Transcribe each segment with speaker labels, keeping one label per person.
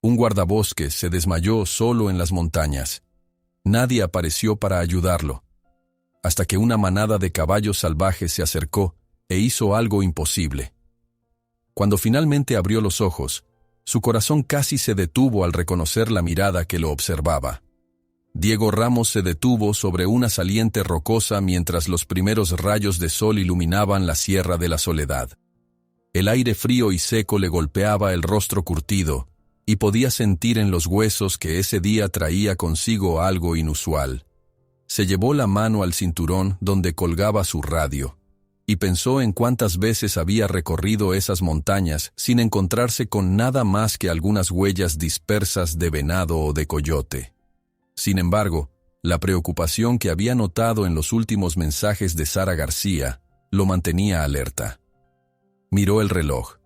Speaker 1: Un guardabosques se desmayó solo en las montañas. Nadie apareció para ayudarlo, hasta que una manada de caballos salvajes se acercó e hizo algo imposible. Cuando finalmente abrió los ojos, su corazón casi se detuvo al reconocer la mirada que lo observaba. Diego Ramos se detuvo sobre una saliente rocosa mientras los primeros rayos de sol iluminaban la Sierra de la Soledad. El aire frío y seco le golpeaba el rostro curtido, y podía sentir en los huesos que ese día traía consigo algo inusual. Se llevó la mano al cinturón donde colgaba su radio, y pensó en cuántas veces había recorrido esas montañas sin encontrarse con nada más que algunas huellas dispersas de venado o de coyote. Sin embargo, la preocupación que había notado en los últimos mensajes de Sara García lo mantenía alerta. Miró el reloj.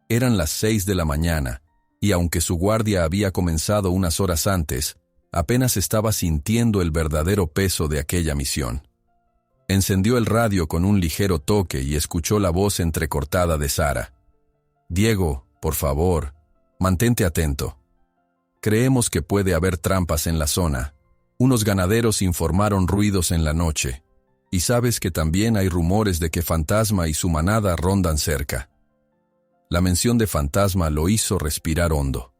Speaker 1: Eran las 6 de la mañana, y aunque su guardia había comenzado unas horas antes, apenas estaba sintiendo el verdadero peso de aquella misión. Encendió el radio con un ligero toque y escuchó la voz entrecortada de Sara. «Diego, por favor, mantente atento. Creemos que puede haber trampas en la zona. Unos ganaderos informaron ruidos en la noche. Y sabes que también hay rumores de que Fantasma y su manada rondan cerca». La mención de Fantasma lo hizo respirar hondo.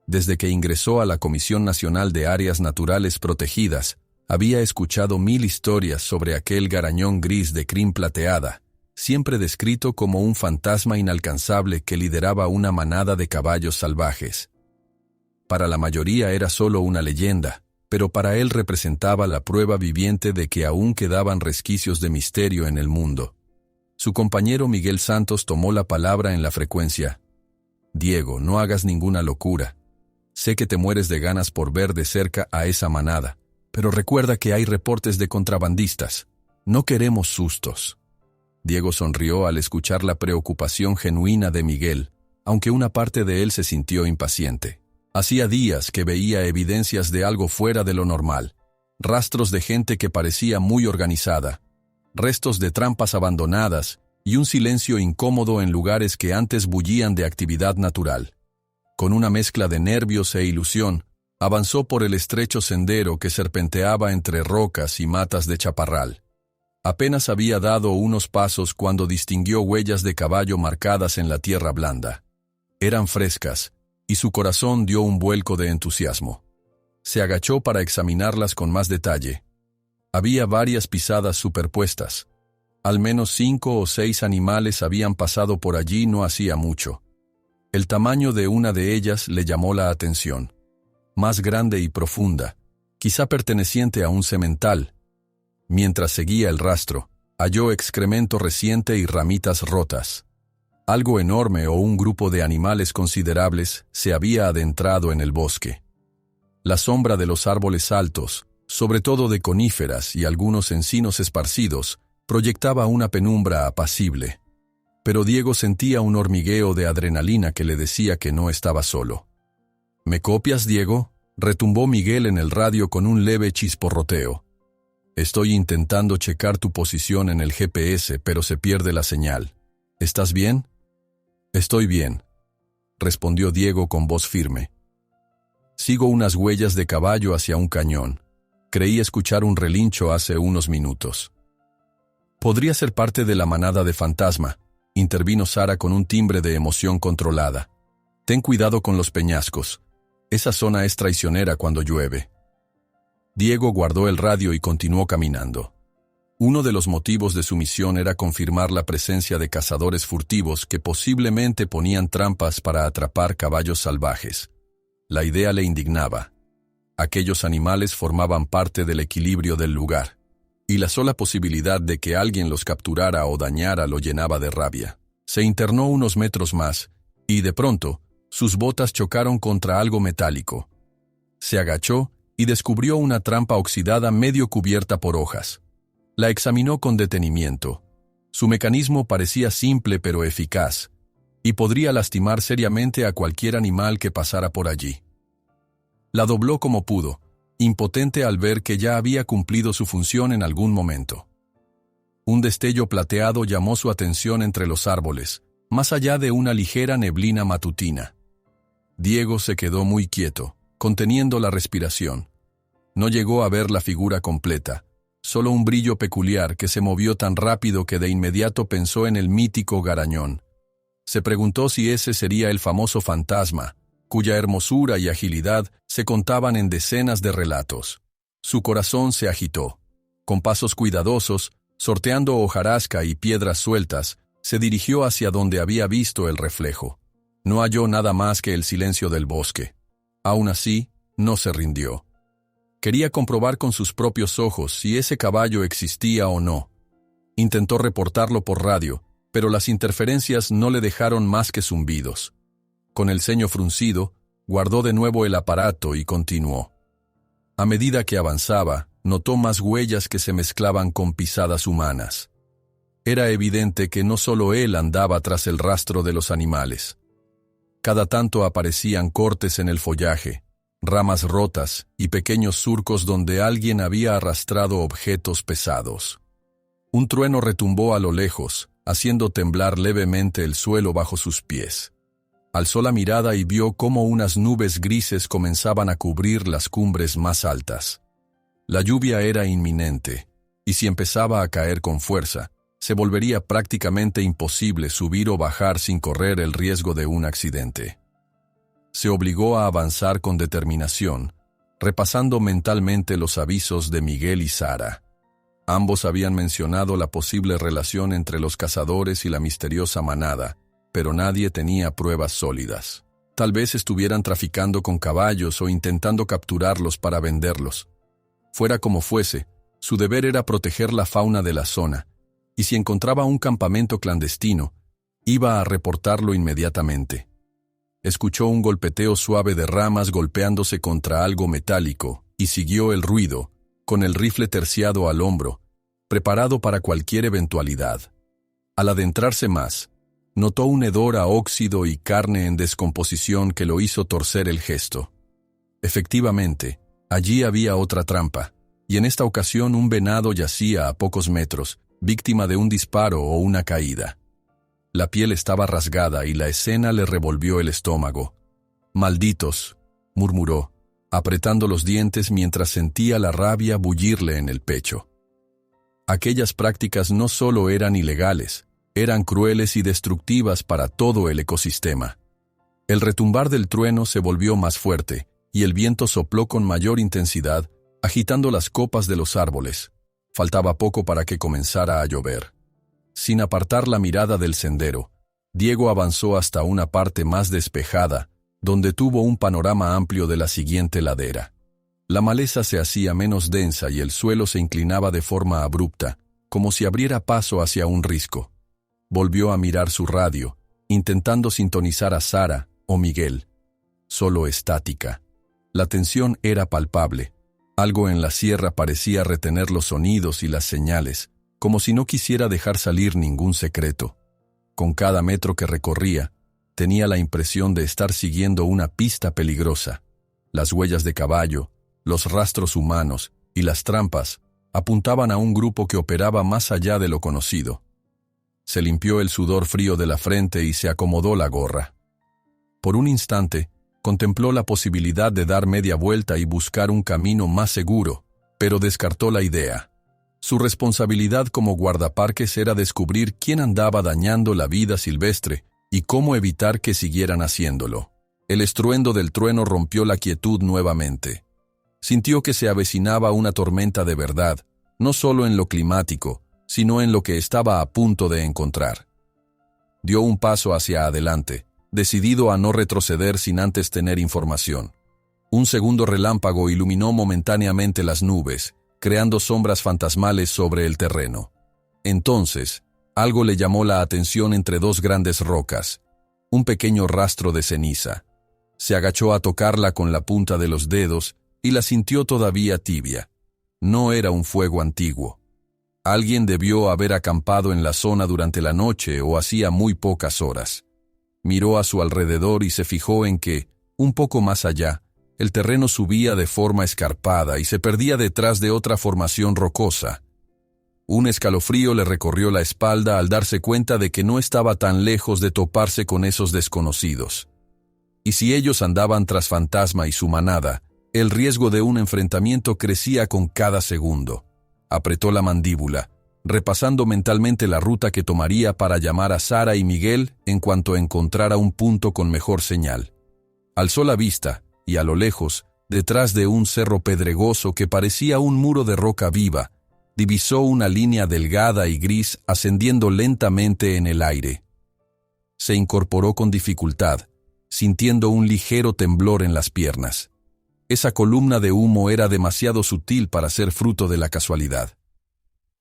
Speaker 1: Desde que ingresó a la Comisión Nacional de Áreas Naturales Protegidas, había escuchado 1000 historias sobre aquel garañón gris de crin plateada, siempre descrito como un fantasma inalcanzable que lideraba una manada de caballos salvajes. Para la mayoría era solo una leyenda, pero para él representaba la prueba viviente de que aún quedaban resquicios de misterio en el mundo. Su compañero Miguel Santos tomó la palabra en la frecuencia. «Diego, no hagas ninguna locura. Sé que te mueres de ganas por ver de cerca a esa manada, pero recuerda que hay reportes de contrabandistas. No queremos sustos». Diego sonrió al escuchar la preocupación genuina de Miguel, aunque una parte de él se sintió impaciente. Hacía días que veía evidencias de algo fuera de lo normal, rastros de gente que parecía muy organizada, restos de trampas abandonadas y un silencio incómodo en lugares que antes bullían de actividad natural. Con una mezcla de nervios e ilusión, avanzó por el estrecho sendero que serpenteaba entre rocas y matas de chaparral. Apenas había dado unos pasos cuando distinguió huellas de caballo marcadas en la tierra blanda. Eran frescas, y su corazón dio un vuelco de entusiasmo. Se agachó para examinarlas con más detalle. Había varias pisadas superpuestas. Al menos 5 o 6 animales habían pasado por allí no hacía mucho. El tamaño de una de ellas le llamó la atención. Más grande y profunda, quizá perteneciente a un semental. Mientras seguía el rastro, halló excremento reciente y ramitas rotas. Algo enorme o un grupo de animales considerables se había adentrado en el bosque. La sombra de los árboles altos, sobre todo de coníferas y algunos encinos esparcidos, proyectaba una penumbra apacible. Pero Diego sentía un hormigueo de adrenalina que le decía que no estaba solo. «¿Me copias, Diego?», retumbó Miguel en el radio con un leve chisporroteo. «Estoy intentando checar tu posición en el GPS, pero se pierde la señal. ¿Estás bien?». «Estoy bien», respondió Diego con voz firme. «Sigo unas huellas de caballo hacia un cañón. Creí escuchar un relincho hace unos minutos». «Podría ser parte de la manada de Fantasma», intervino Sara con un timbre de emoción controlada. «Ten cuidado con los peñascos. Esa zona es traicionera cuando llueve». Diego guardó el radio y continuó caminando. Uno de los motivos de su misión era confirmar la presencia de cazadores furtivos que posiblemente ponían trampas para atrapar caballos salvajes. La idea le indignaba. Aquellos animales formaban parte del equilibrio del lugar, y la sola posibilidad de que alguien los capturara o dañara lo llenaba de rabia. Se internó unos metros más, y de pronto, sus botas chocaron contra algo metálico. Se agachó y descubrió una trampa oxidada medio cubierta por hojas. La examinó con detenimiento. Su mecanismo parecía simple pero eficaz, y podría lastimar seriamente a cualquier animal que pasara por allí. La dobló como pudo, impotente al ver que ya había cumplido su función en algún momento. Un destello plateado llamó su atención entre los árboles, más allá de una ligera neblina matutina. Diego se quedó muy quieto, conteniendo la respiración. No llegó a ver la figura completa, solo un brillo peculiar que se movió tan rápido que de inmediato pensó en el mítico Garañón. Se preguntó si ese sería el famoso fantasma, cuya hermosura y agilidad se contaban en decenas de relatos. Su corazón se agitó. Con pasos cuidadosos, sorteando hojarasca y piedras sueltas, se dirigió hacia donde había visto el reflejo. No halló nada más que el silencio del bosque. Aún así, no se rindió. Quería comprobar con sus propios ojos si ese caballo existía o no. Intentó reportarlo por radio, pero las interferencias no le dejaron más que zumbidos. Con el ceño fruncido, guardó de nuevo el aparato y continuó. A medida que avanzaba, notó más huellas que se mezclaban con pisadas humanas. Era evidente que no solo él andaba tras el rastro de los animales. Cada tanto aparecían cortes en el follaje, ramas rotas y pequeños surcos donde alguien había arrastrado objetos pesados. Un trueno retumbó a lo lejos, haciendo temblar levemente el suelo bajo sus pies. Alzó la mirada y vio cómo unas nubes grises comenzaban a cubrir las cumbres más altas. La lluvia era inminente, y si empezaba a caer con fuerza, se volvería prácticamente imposible subir o bajar sin correr el riesgo de un accidente. Se obligó a avanzar con determinación, repasando mentalmente los avisos de Miguel y Sara. Ambos habían mencionado la posible relación entre los cazadores y la misteriosa manada, pero nadie tenía pruebas sólidas. Tal vez estuvieran traficando con caballos o intentando capturarlos para venderlos. Fuera como fuese, su deber era proteger la fauna de la zona, y si encontraba un campamento clandestino, iba a reportarlo inmediatamente. Escuchó un golpeteo suave de ramas golpeándose contra algo metálico, y siguió el ruido, con el rifle terciado al hombro, preparado para cualquier eventualidad. Al adentrarse más, notó un hedor a óxido y carne en descomposición que lo hizo torcer el gesto. Efectivamente, allí había otra trampa, y en esta ocasión un venado yacía a pocos metros, víctima de un disparo o una caída. La piel estaba rasgada y la escena le revolvió el estómago. «Malditos», murmuró, apretando los dientes mientras sentía la rabia bullirle en el pecho. Aquellas prácticas no solo eran ilegales, eran crueles y destructivas para todo el ecosistema. El retumbar del trueno se volvió más fuerte, y el viento sopló con mayor intensidad, agitando las copas de los árboles. Faltaba poco para que comenzara a llover. Sin apartar la mirada del sendero, Diego avanzó hasta una parte más despejada, donde tuvo un panorama amplio de la siguiente ladera. La maleza se hacía menos densa y el suelo se inclinaba de forma abrupta, como si abriera paso hacia un risco. Volvió a mirar su radio, intentando sintonizar a Sara o Miguel. Solo estática. La tensión era palpable. Algo en la sierra parecía retener los sonidos y las señales, como si no quisiera dejar salir ningún secreto. Con cada metro que recorría, tenía la impresión de estar siguiendo una pista peligrosa. Las huellas de caballo, los rastros humanos y las trampas apuntaban a un grupo que operaba más allá de lo conocido. Se limpió el sudor frío de la frente y se acomodó la gorra. Por un instante, contempló la posibilidad de dar media vuelta y buscar un camino más seguro, pero descartó la idea. Su responsabilidad como guardaparques era descubrir quién andaba dañando la vida silvestre y cómo evitar que siguieran haciéndolo. El estruendo del trueno rompió la quietud nuevamente. Sintió que se avecinaba una tormenta de verdad, no solo en lo climático, sino en lo que estaba a punto de encontrar. Dio un paso hacia adelante, decidido a no retroceder sin antes tener información. Un segundo relámpago iluminó momentáneamente las nubes, creando sombras fantasmales sobre el terreno. Entonces, algo le llamó la atención entre dos grandes rocas, un pequeño rastro de ceniza. Se agachó a tocarla con la punta de los dedos y la sintió todavía tibia. No era un fuego antiguo. Alguien debió haber acampado en la zona durante la noche o hacía muy pocas horas. Miró a su alrededor y se fijó en que, un poco más allá, el terreno subía de forma escarpada y se perdía detrás de otra formación rocosa. Un escalofrío le recorrió la espalda al darse cuenta de que no estaba tan lejos de toparse con esos desconocidos. Y si ellos andaban tras Fantasma y su manada, el riesgo de un enfrentamiento crecía con cada segundo. Apretó la mandíbula, repasando mentalmente la ruta que tomaría para llamar a Sara y Miguel en cuanto encontrara un punto con mejor señal. Alzó la vista, y a lo lejos, detrás de un cerro pedregoso que parecía un muro de roca viva, divisó una línea delgada y gris ascendiendo lentamente en el aire. Se incorporó con dificultad, sintiendo un ligero temblor en las piernas. Esa columna de humo era demasiado sutil para ser fruto de la casualidad.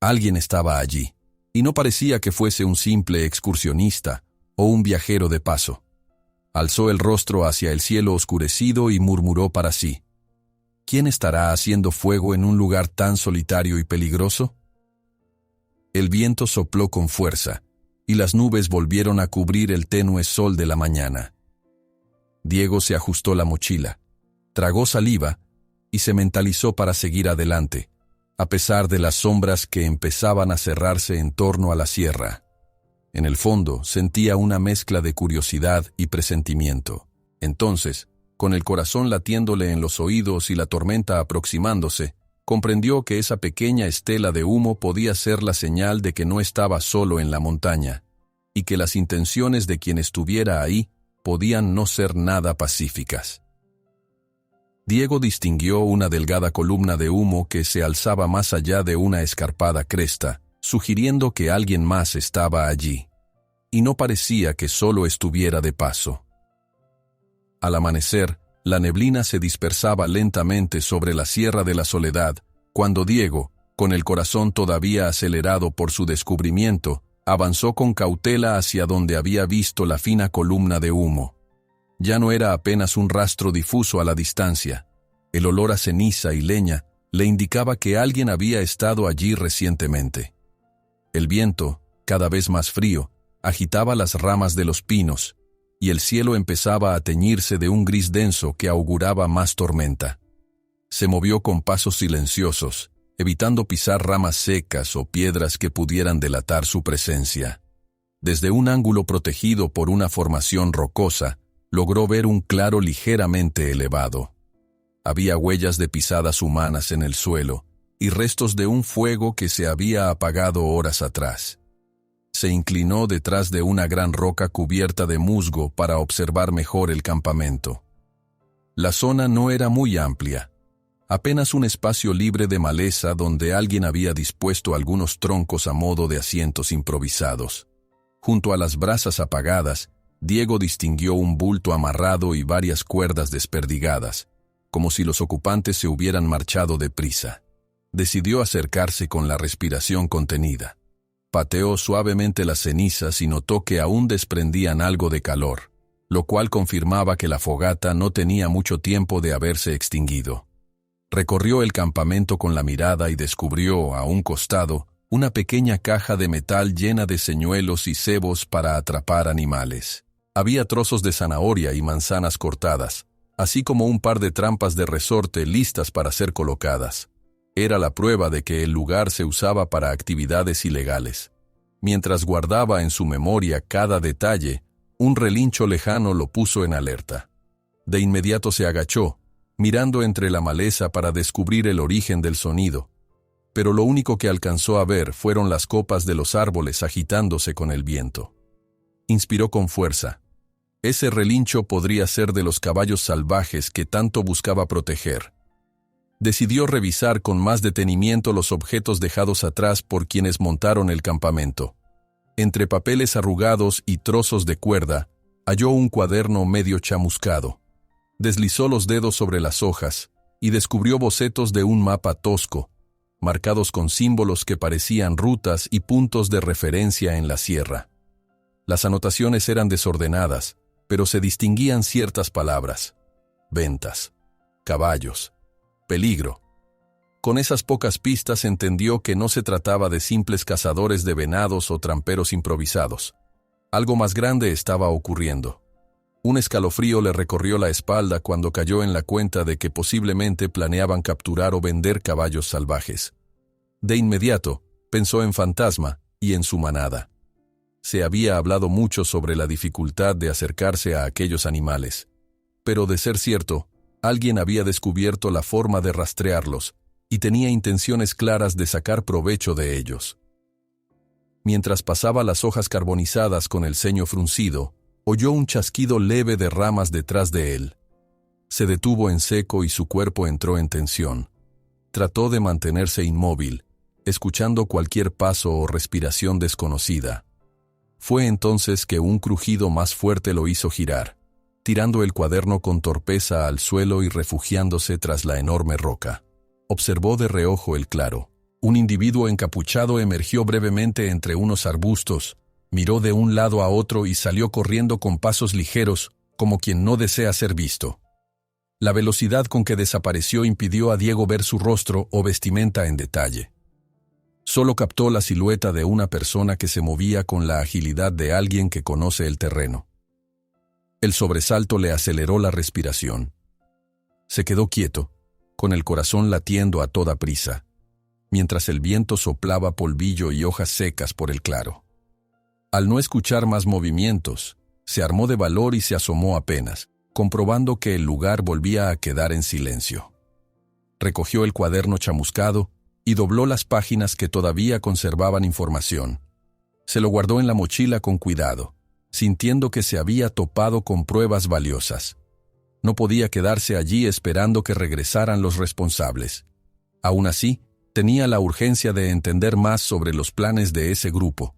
Speaker 1: Alguien estaba allí, y no parecía que fuese un simple excursionista o un viajero de paso. Alzó el rostro hacia el cielo oscurecido y murmuró para sí: ¿quién estará haciendo fuego en un lugar tan solitario y peligroso? El viento sopló con fuerza, y las nubes volvieron a cubrir el tenue sol de la mañana. Diego se ajustó la mochila, tragó saliva y se mentalizó para seguir adelante, a pesar de las sombras que empezaban a cerrarse en torno a la sierra. En el fondo sentía una mezcla de curiosidad y presentimiento. Entonces, con el corazón latiéndole en los oídos y la tormenta aproximándose, comprendió que esa pequeña estela de humo podía ser la señal de que no estaba solo en la montaña, y que las intenciones de quien estuviera ahí podían no ser nada pacíficas. Diego distinguió una delgada columna de humo que se alzaba más allá de una escarpada cresta, sugiriendo que alguien más estaba allí. Y no parecía que solo estuviera de paso. Al amanecer, la neblina se dispersaba lentamente sobre la Sierra de la Soledad, cuando Diego, con el corazón todavía acelerado por su descubrimiento, avanzó con cautela hacia donde había visto la fina columna de humo. Ya no era apenas un rastro difuso a la distancia. El olor a ceniza y leña le indicaba que alguien había estado allí recientemente. El viento, cada vez más frío, agitaba las ramas de los pinos, y el cielo empezaba a teñirse de un gris denso que auguraba más tormenta. Se movió con pasos silenciosos, evitando pisar ramas secas o piedras que pudieran delatar su presencia. Desde un ángulo protegido por una formación rocosa, logró ver un claro ligeramente elevado. Había huellas de pisadas humanas en el suelo y restos de un fuego que se había apagado horas atrás. Se inclinó detrás de una gran roca cubierta de musgo para observar mejor el campamento. La zona no era muy amplia, apenas un espacio libre de maleza donde alguien había dispuesto algunos troncos a modo de asientos improvisados. Junto a las brasas apagadas, Diego distinguió un bulto amarrado y varias cuerdas desperdigadas, como si los ocupantes se hubieran marchado deprisa. Decidió acercarse con la respiración contenida. Pateó suavemente las cenizas y notó que aún desprendían algo de calor, lo cual confirmaba que la fogata no tenía mucho tiempo de haberse extinguido. Recorrió el campamento con la mirada y descubrió, a un costado, una pequeña caja de metal llena de señuelos y cebos para atrapar animales. Había trozos de zanahoria y manzanas cortadas, así como un par de trampas de resorte listas para ser colocadas. Era la prueba de que el lugar se usaba para actividades ilegales. Mientras guardaba en su memoria cada detalle, un relincho lejano lo puso en alerta. De inmediato se agachó, mirando entre la maleza para descubrir el origen del sonido. Pero lo único que alcanzó a ver fueron las copas de los árboles agitándose con el viento. Inspiró con fuerza. Ese relincho podría ser de los caballos salvajes que tanto buscaba proteger. Decidió revisar con más detenimiento los objetos dejados atrás por quienes montaron el campamento. Entre papeles arrugados y trozos de cuerda, halló un cuaderno medio chamuscado. Deslizó los dedos sobre las hojas y descubrió bocetos de un mapa tosco, marcados con símbolos que parecían rutas y puntos de referencia en la sierra. Las anotaciones eran desordenadas, pero se distinguían ciertas palabras: ventas, caballos, peligro. Con esas pocas pistas entendió que no se trataba de simples cazadores de venados o tramperos improvisados. Algo más grande estaba ocurriendo. Un escalofrío le recorrió la espalda cuando cayó en la cuenta de que posiblemente planeaban capturar o vender caballos salvajes. De inmediato, pensó en Fantasma y en su manada. Se había hablado mucho sobre la dificultad de acercarse a aquellos animales, pero de ser cierto, alguien había descubierto la forma de rastrearlos y tenía intenciones claras de sacar provecho de ellos. Mientras pasaba las hojas carbonizadas con el ceño fruncido, oyó un chasquido leve de ramas detrás de él. Se detuvo en seco y su cuerpo entró en tensión. Trató de mantenerse inmóvil, escuchando cualquier paso o respiración desconocida. Fue entonces que un crujido más fuerte lo hizo girar, tirando el cuaderno con torpeza al suelo y refugiándose tras la enorme roca. Observó de reojo el claro. Un individuo encapuchado emergió brevemente entre unos arbustos, miró de un lado a otro y salió corriendo con pasos ligeros, como quien no desea ser visto. La velocidad con que desapareció impidió a Diego ver su rostro o vestimenta en detalle. Solo captó la silueta de una persona que se movía con la agilidad de alguien que conoce el terreno. El sobresalto le aceleró la respiración. Se quedó quieto, con el corazón latiendo a toda prisa, mientras el viento soplaba polvillo y hojas secas por el claro. Al no escuchar más movimientos, se armó de valor y se asomó apenas, comprobando que el lugar volvía a quedar en silencio. Recogió el cuaderno chamuscado y dobló las páginas que todavía conservaban información. Se lo guardó en la mochila con cuidado, sintiendo que se había topado con pruebas valiosas. No podía quedarse allí esperando que regresaran los responsables. Aún así, tenía la urgencia de entender más sobre los planes de ese grupo.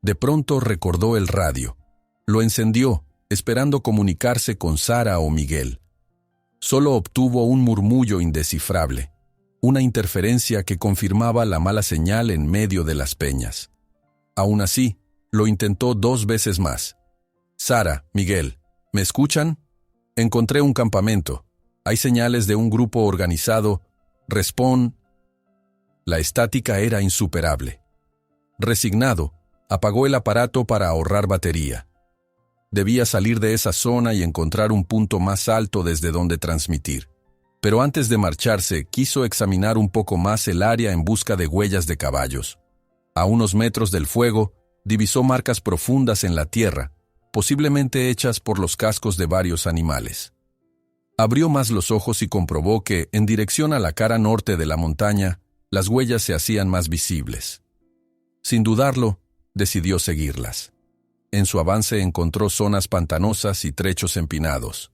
Speaker 1: De pronto recordó el radio. Lo encendió, esperando comunicarse con Sara o Miguel. Solo obtuvo un murmullo indescifrable, una interferencia que confirmaba la mala señal en medio de las peñas. Aún así, lo intentó 2 veces más. Sara, Miguel, ¿me escuchan? Encontré un campamento. Hay señales de un grupo organizado. Respond. La estática era insuperable. Resignado, apagó el aparato para ahorrar batería. Debía salir de esa zona y encontrar un punto más alto desde donde transmitir. Pero antes de marcharse, quiso examinar un poco más el área en busca de huellas de caballos. A unos metros del fuego, divisó marcas profundas en la tierra, posiblemente hechas por los cascos de varios animales. Abrió más los ojos y comprobó que, en dirección a la cara norte de la montaña, las huellas se hacían más visibles. Sin dudarlo, decidió seguirlas. En su avance encontró zonas pantanosas y trechos empinados.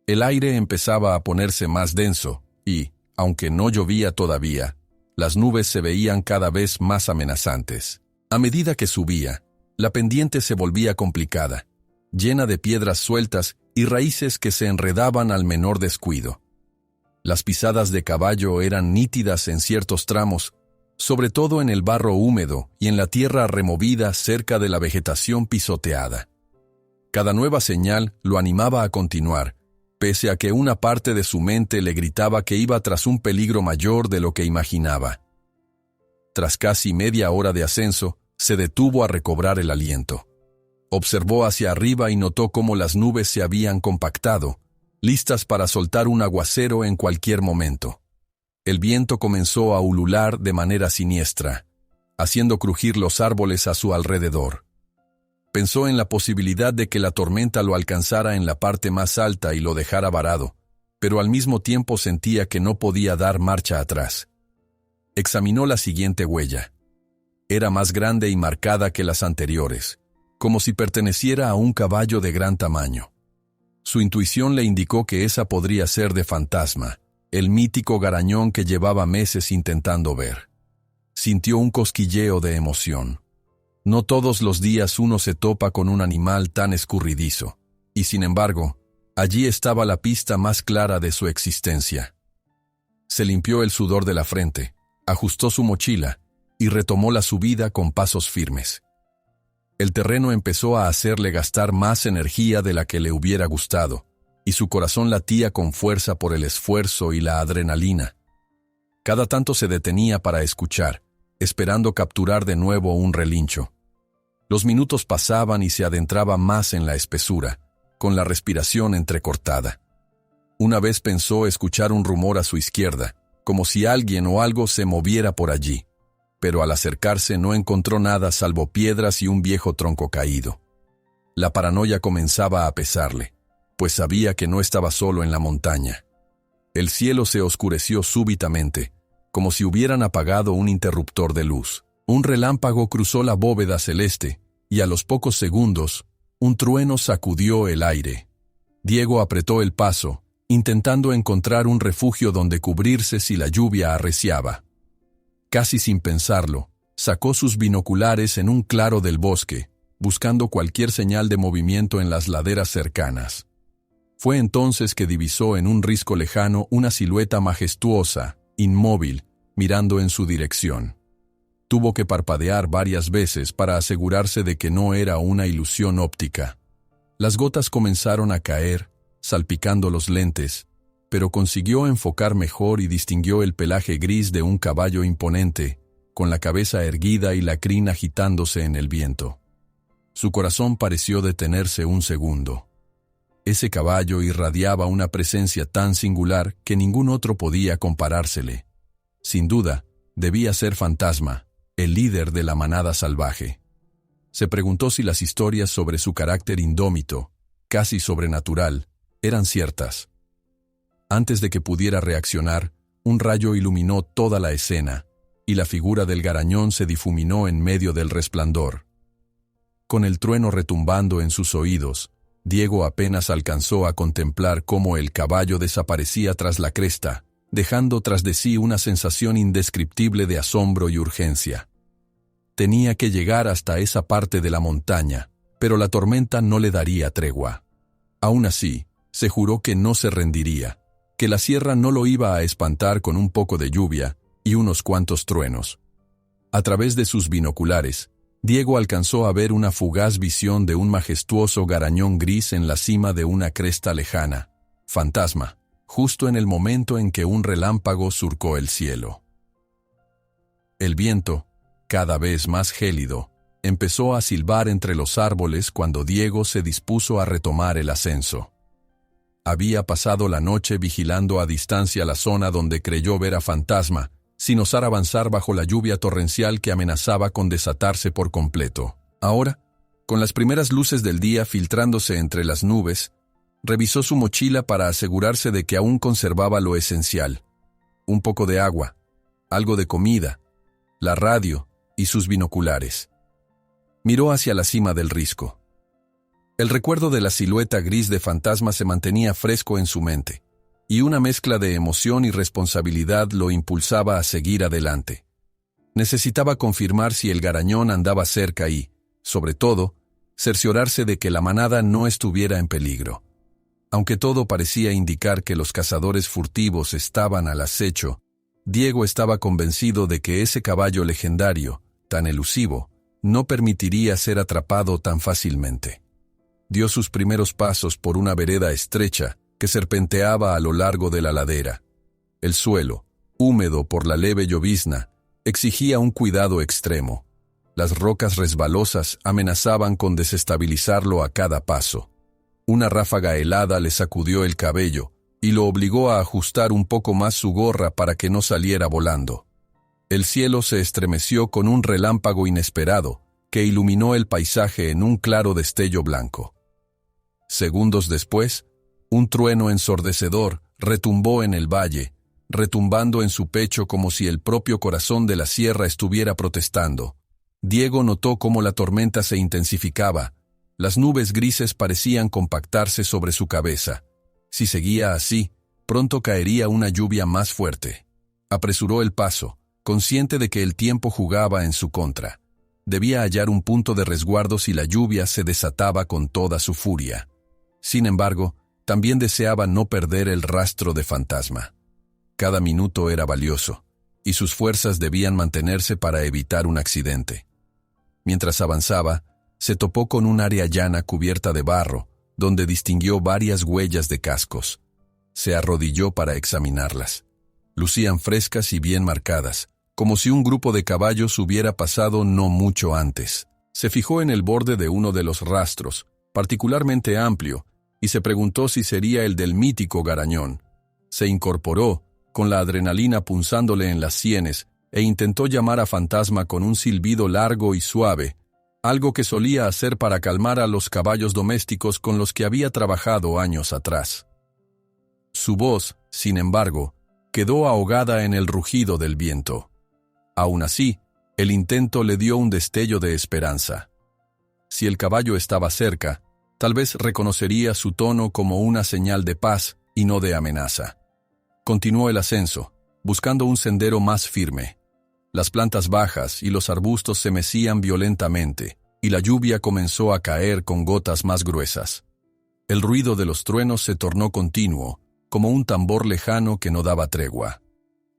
Speaker 1: El aire empezaba a ponerse más denso y, aunque no llovía todavía, las nubes se veían cada vez más amenazantes. A medida que subía, la pendiente se volvía complicada, llena de piedras sueltas y raíces que se enredaban al menor descuido. Las pisadas de caballo eran nítidas en ciertos tramos, sobre todo en el barro húmedo y en la tierra removida cerca de la vegetación pisoteada. Cada nueva señal lo animaba a continuar, pese a que una parte de su mente le gritaba que iba tras un peligro mayor de lo que imaginaba. Tras casi media hora de ascenso, se detuvo a recobrar el aliento. Observó hacia arriba y notó cómo las nubes se habían compactado, listas para soltar un aguacero en cualquier momento. El viento comenzó a ulular de manera siniestra, haciendo crujir los árboles a su alrededor. Pensó en la posibilidad de que la tormenta lo alcanzara en la parte más alta y lo dejara varado, pero al mismo tiempo sentía que no podía dar marcha atrás. Examinó la siguiente huella. Era más grande y marcada que las anteriores, como si perteneciera a un caballo de gran tamaño. Su intuición le indicó que esa podría ser de Fantasma, el mítico garañón que llevaba meses intentando ver. Sintió un cosquilleo de emoción. No todos los días uno se topa con un animal tan escurridizo, y sin embargo, allí estaba la pista más clara de su existencia. Se limpió el sudor de la frente, ajustó su mochila y retomó la subida con pasos firmes. El terreno empezó a hacerle gastar más energía de la que le hubiera gustado, y su corazón latía con fuerza por el esfuerzo y la adrenalina. Cada tanto se detenía para escuchar, esperando capturar de nuevo un relincho. Los minutos pasaban y se adentraba más en la espesura, con la respiración entrecortada. Una vez pensó escuchar un rumor a su izquierda, como si alguien o algo se moviera por allí, pero al acercarse no encontró nada salvo piedras y un viejo tronco caído. La paranoia comenzaba a pesarle. pues sabía que no estaba solo en la montaña. El cielo se oscureció súbitamente, como si hubieran apagado un interruptor de luz. Un relámpago cruzó la bóveda celeste, y a los pocos segundos, un trueno sacudió el aire. Diego apretó el paso, intentando encontrar un refugio donde cubrirse si la lluvia arreciaba. Casi sin pensarlo, sacó sus binoculares en un claro del bosque, buscando cualquier señal de movimiento en las laderas cercanas. Fue entonces que divisó en un risco lejano una silueta majestuosa, inmóvil, mirando en su dirección. Tuvo que parpadear varias veces para asegurarse de que no era una ilusión óptica. Las gotas comenzaron a caer, salpicando los lentes, pero consiguió enfocar mejor y distinguió el pelaje gris de un caballo imponente, con la cabeza erguida y la crin agitándose en el viento. Su corazón pareció detenerse un segundo. Ese caballo irradiaba una presencia tan singular que ningún otro podía comparársele. Sin duda, debía ser Fantasma, el líder de la manada salvaje. Se preguntó si las historias sobre su carácter indómito, casi sobrenatural, eran ciertas. Antes de que pudiera reaccionar, un rayo iluminó toda la escena, y la figura del garañón se difuminó en medio del resplandor. Con el trueno retumbando en sus oídos, Diego apenas alcanzó a contemplar cómo el caballo desaparecía tras la cresta, dejando tras de sí una sensación indescriptible de asombro y urgencia. Tenía que llegar hasta esa parte de la montaña, pero la tormenta no le daría tregua. Aún así, se juró que no se rendiría, que la sierra no lo iba a espantar con un poco de lluvia y unos cuantos truenos. A través de sus binoculares, Diego alcanzó a ver una fugaz visión de un majestuoso garañón gris en la cima de una cresta lejana, Fantasma, justo en el momento en que un relámpago surcó el cielo. El viento, cada vez más gélido, empezó a silbar entre los árboles cuando Diego se dispuso a retomar el ascenso. Había pasado la noche vigilando a distancia la zona donde creyó ver a Fantasma, sin osar avanzar bajo la lluvia torrencial que amenazaba con desatarse por completo. Ahora, con las primeras luces del día filtrándose entre las nubes, revisó su mochila para asegurarse de que aún conservaba lo esencial: un poco de agua, algo de comida, la radio y sus binoculares. Miró hacia la cima del risco. El recuerdo de la silueta gris de Fantasma se mantenía fresco en su mente, y una mezcla de emoción y responsabilidad lo impulsaba a seguir adelante. Necesitaba confirmar si el garañón andaba cerca y, sobre todo, cerciorarse de que la manada no estuviera en peligro. Aunque todo parecía indicar que los cazadores furtivos estaban al acecho, Diego estaba convencido de que ese caballo legendario, tan elusivo, no permitiría ser atrapado tan fácilmente. Dio sus primeros pasos por una vereda estrecha que serpenteaba a lo largo de la ladera. El suelo, húmedo por la leve llovizna, exigía un cuidado extremo. Las rocas resbalosas amenazaban con desestabilizarlo a cada paso. Una ráfaga helada le sacudió el cabello y lo obligó a ajustar un poco más su gorra para que no saliera volando. El cielo se estremeció con un relámpago inesperado que iluminó el paisaje en un claro destello blanco. Segundos después, un trueno ensordecedor retumbó en el valle, retumbando en su pecho como si el propio corazón de la sierra estuviera protestando. Diego notó cómo la tormenta se intensificaba. Las nubes grises parecían compactarse sobre su cabeza. Si seguía así, pronto caería una lluvia más fuerte. Apresuró el paso, consciente de que el tiempo jugaba en su contra. Debía hallar un punto de resguardo si la lluvia se desataba con toda su furia. Sin embargo, también deseaba no perder el rastro de Fantasma. Cada minuto era valioso, y sus fuerzas debían mantenerse para evitar un accidente. Mientras avanzaba, se topó con un área llana cubierta de barro, donde distinguió varias huellas de cascos. Se arrodilló para examinarlas. Lucían frescas y bien marcadas, como si un grupo de caballos hubiera pasado no mucho antes. Se fijó en el borde de uno de los rastros, particularmente amplio, y se preguntó si sería el del mítico garañón. Se incorporó, con la adrenalina punzándole en las sienes, e intentó llamar a Fantasma con un silbido largo y suave, algo que solía hacer para calmar a los caballos domésticos con los que había trabajado años atrás. Su voz, sin embargo, quedó ahogada en el rugido del viento. Aún así, el intento le dio un destello de esperanza. Si el caballo estaba cerca, tal vez reconocería su tono como una señal de paz y no de amenaza. Continuó el ascenso, buscando un sendero más firme. Las plantas bajas y los arbustos se mecían violentamente, y la lluvia comenzó a caer con gotas más gruesas. El ruido de los truenos se tornó continuo, como un tambor lejano que no daba tregua.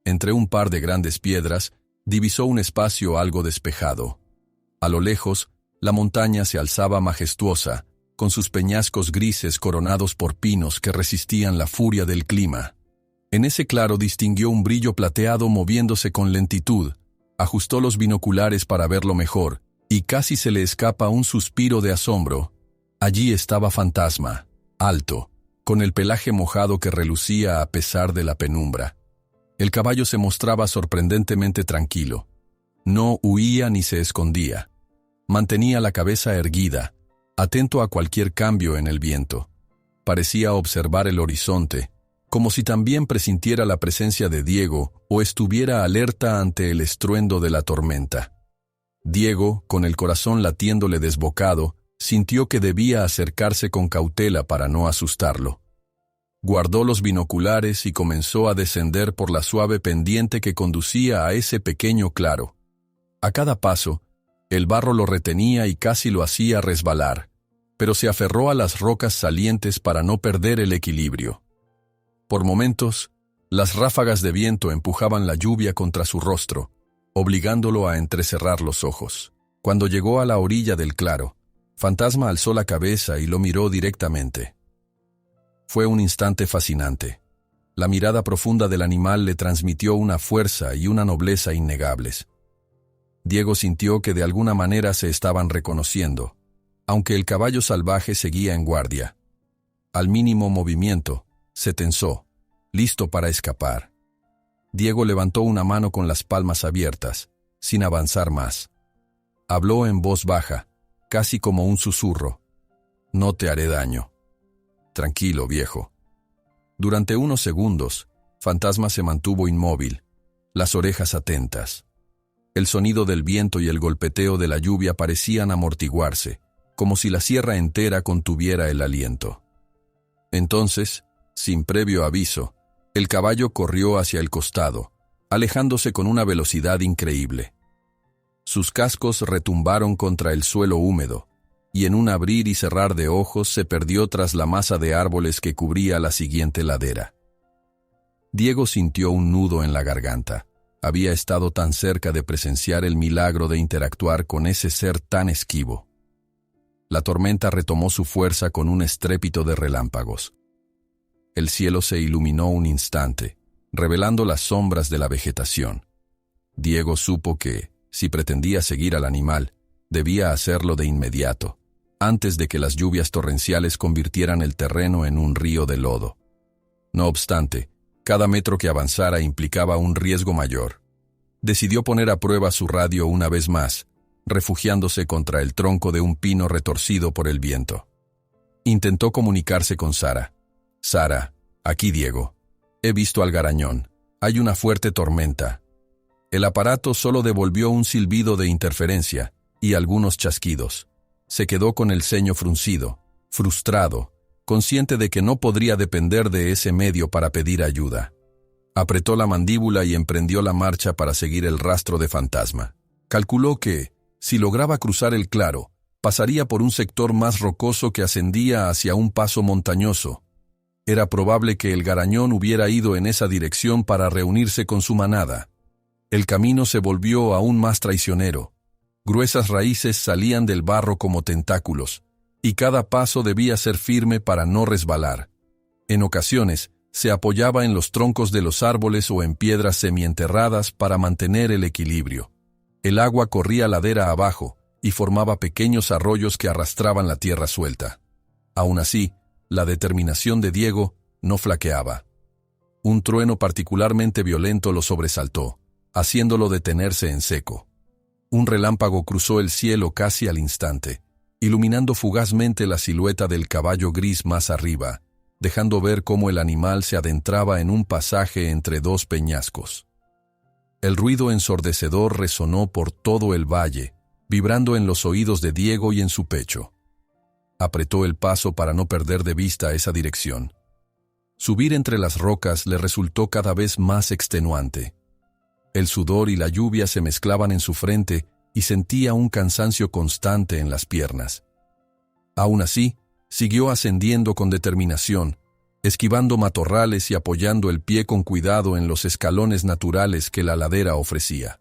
Speaker 1: Entre un par de grandes piedras, divisó un espacio algo despejado. A lo lejos, la montaña se alzaba majestuosa, con sus peñascos grises coronados por pinos que resistían la furia del clima. En ese claro distinguió un brillo plateado moviéndose con lentitud, ajustó los binoculares para verlo mejor, y casi se le escapa un suspiro de asombro. Allí estaba Fantasma, alto, con el pelaje mojado que relucía a pesar de la penumbra. El caballo se mostraba sorprendentemente tranquilo. No huía ni se escondía. Mantenía la cabeza erguida, atento a cualquier cambio en el viento. Parecía observar el horizonte, como si también presintiera la presencia de Diego o estuviera alerta ante el estruendo de la tormenta. Diego, con el corazón latiéndole desbocado, sintió que debía acercarse con cautela para no asustarlo. Guardó los binoculares y comenzó a descender por la suave pendiente que conducía a ese pequeño claro. A cada paso, el barro lo retenía y casi lo hacía resbalar, pero se aferró a las rocas salientes para no perder el equilibrio. Por momentos, las ráfagas de viento empujaban la lluvia contra su rostro, obligándolo a entrecerrar los ojos. Cuando llegó a la orilla del claro, Fantasma alzó la cabeza y lo miró directamente. Fue un instante fascinante. La mirada profunda del animal le transmitió una fuerza y una nobleza innegables. Diego sintió que de alguna manera se estaban reconociendo, aunque el caballo salvaje seguía en guardia. Al mínimo movimiento, se tensó, listo para escapar. Diego levantó una mano con las palmas abiertas, sin avanzar más. Habló en voz baja, casi como un susurro. «No te haré daño. Tranquilo, viejo». Durante unos segundos, Fantasma se mantuvo inmóvil, las orejas atentas. El sonido del viento y el golpeteo de la lluvia parecían amortiguarse, como si la sierra entera contuviera el aliento. Entonces, sin previo aviso, el caballo corrió hacia el costado, alejándose con una velocidad increíble. Sus cascos retumbaron contra el suelo húmedo, y en un abrir y cerrar de ojos se perdió tras la masa de árboles que cubría la siguiente ladera. Diego sintió un nudo en la garganta. Había estado tan cerca de presenciar el milagro de interactuar con ese ser tan esquivo. La tormenta retomó su fuerza con un estrépito de relámpagos. El cielo se iluminó un instante, revelando las sombras de la vegetación. Diego supo que, si pretendía seguir al animal, debía hacerlo de inmediato, antes de que las lluvias torrenciales convirtieran el terreno en un río de lodo. No obstante, cada metro que avanzara implicaba un riesgo mayor. Decidió poner a prueba su radio una vez más, refugiándose contra el tronco de un pino retorcido por el viento. Intentó comunicarse con Sara. «Sara, aquí Diego. He visto al garañón. Hay una fuerte tormenta». El aparato solo devolvió un silbido de interferencia y algunos chasquidos. Se quedó con el ceño fruncido, frustrado, consciente de que no podría depender de ese medio para pedir ayuda. Apretó la mandíbula y emprendió la marcha para seguir el rastro de Fantasma. Calculó que, si lograba cruzar el claro, pasaría por un sector más rocoso que ascendía hacia un paso montañoso. Era probable que el garañón hubiera ido en esa dirección para reunirse con su manada. El camino se volvió aún más traicionero. Gruesas raíces salían del barro como tentáculos, y cada paso debía ser firme para no resbalar. En ocasiones, se apoyaba en los troncos de los árboles o en piedras semienterradas para mantener el equilibrio. El agua corría ladera abajo y formaba pequeños arroyos que arrastraban la tierra suelta. Aún así, la determinación de Diego no flaqueaba. Un trueno particularmente violento lo sobresaltó, haciéndolo detenerse en seco. Un relámpago cruzó el cielo casi al instante, iluminando fugazmente la silueta del caballo gris más arriba, dejando ver cómo el animal se adentraba en un pasaje entre dos peñascos. El ruido ensordecedor resonó por todo el valle, vibrando en los oídos de Diego y en su pecho. Apretó el paso para no perder de vista esa dirección. Subir entre las rocas le resultó cada vez más extenuante. El sudor y la lluvia se mezclaban en su frente y sentía un cansancio constante en las piernas. Aún así, siguió ascendiendo con determinación, esquivando matorrales y apoyando el pie con cuidado en los escalones naturales que la ladera ofrecía.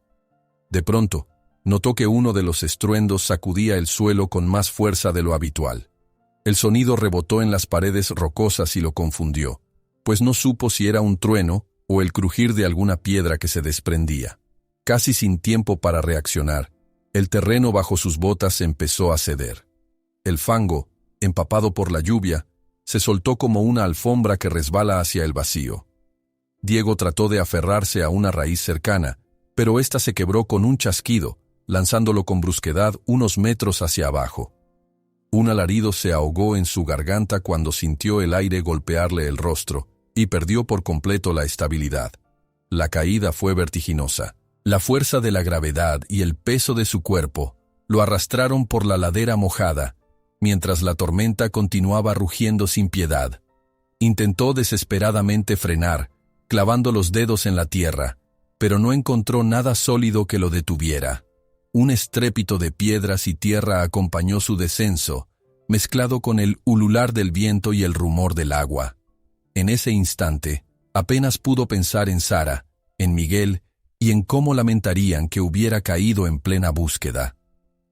Speaker 1: De pronto, notó que uno de los estruendos sacudía el suelo con más fuerza de lo habitual. El sonido rebotó en las paredes rocosas y lo confundió, pues no supo si era un trueno o el crujir de alguna piedra que se desprendía. Casi sin tiempo para reaccionar, el terreno bajo sus botas empezó a ceder. El fango, empapado por la lluvia, se soltó como una alfombra que resbala hacia el vacío. Diego trató de aferrarse a una raíz cercana, pero ésta se quebró con un chasquido, lanzándolo con brusquedad unos metros hacia abajo. Un alarido se ahogó en su garganta cuando sintió el aire golpearle el rostro, y perdió por completo la estabilidad. La caída fue vertiginosa. La fuerza de la gravedad y el peso de su cuerpo lo arrastraron por la ladera mojada, mientras la tormenta continuaba rugiendo sin piedad. Intentó desesperadamente frenar, clavando los dedos en la tierra, pero no encontró nada sólido que lo detuviera. Un estrépito de piedras y tierra acompañó su descenso, mezclado con el ulular del viento y el rumor del agua. En ese instante, apenas pudo pensar en Sara, en Miguel y en cómo lamentarían que hubiera caído en plena búsqueda.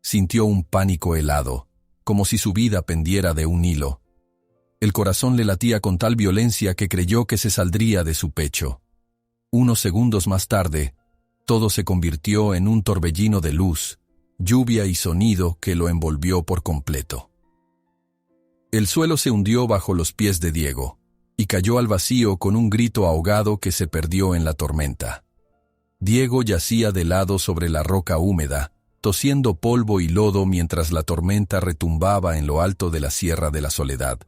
Speaker 1: Sintió un pánico helado, como si su vida pendiera de un hilo. El corazón le latía con tal violencia que creyó que se saldría de su pecho. Unos segundos más tarde, todo se convirtió en un torbellino de luz, lluvia y sonido que lo envolvió por completo. El suelo se hundió bajo los pies de Diego, y cayó al vacío con un grito ahogado que se perdió en la tormenta. Diego yacía de lado sobre la roca húmeda, tosiendo polvo y lodo mientras la tormenta retumbaba en lo alto de la Sierra de la Soledad.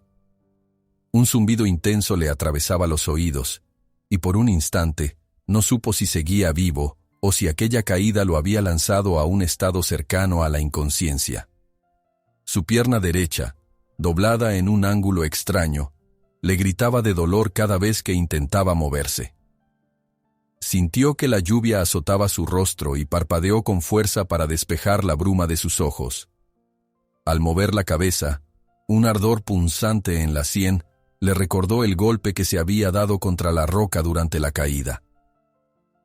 Speaker 1: Un zumbido intenso le atravesaba los oídos, y por un instante no supo si seguía vivo o si aquella caída lo había lanzado a un estado cercano a la inconsciencia. Su pierna derecha, doblada en un ángulo extraño, le gritaba de dolor cada vez que intentaba moverse. Sintió que la lluvia azotaba su rostro y parpadeó con fuerza para despejar la bruma de sus ojos. Al mover la cabeza, un ardor punzante en la sien le recordó el golpe que se había dado contra la roca durante la caída.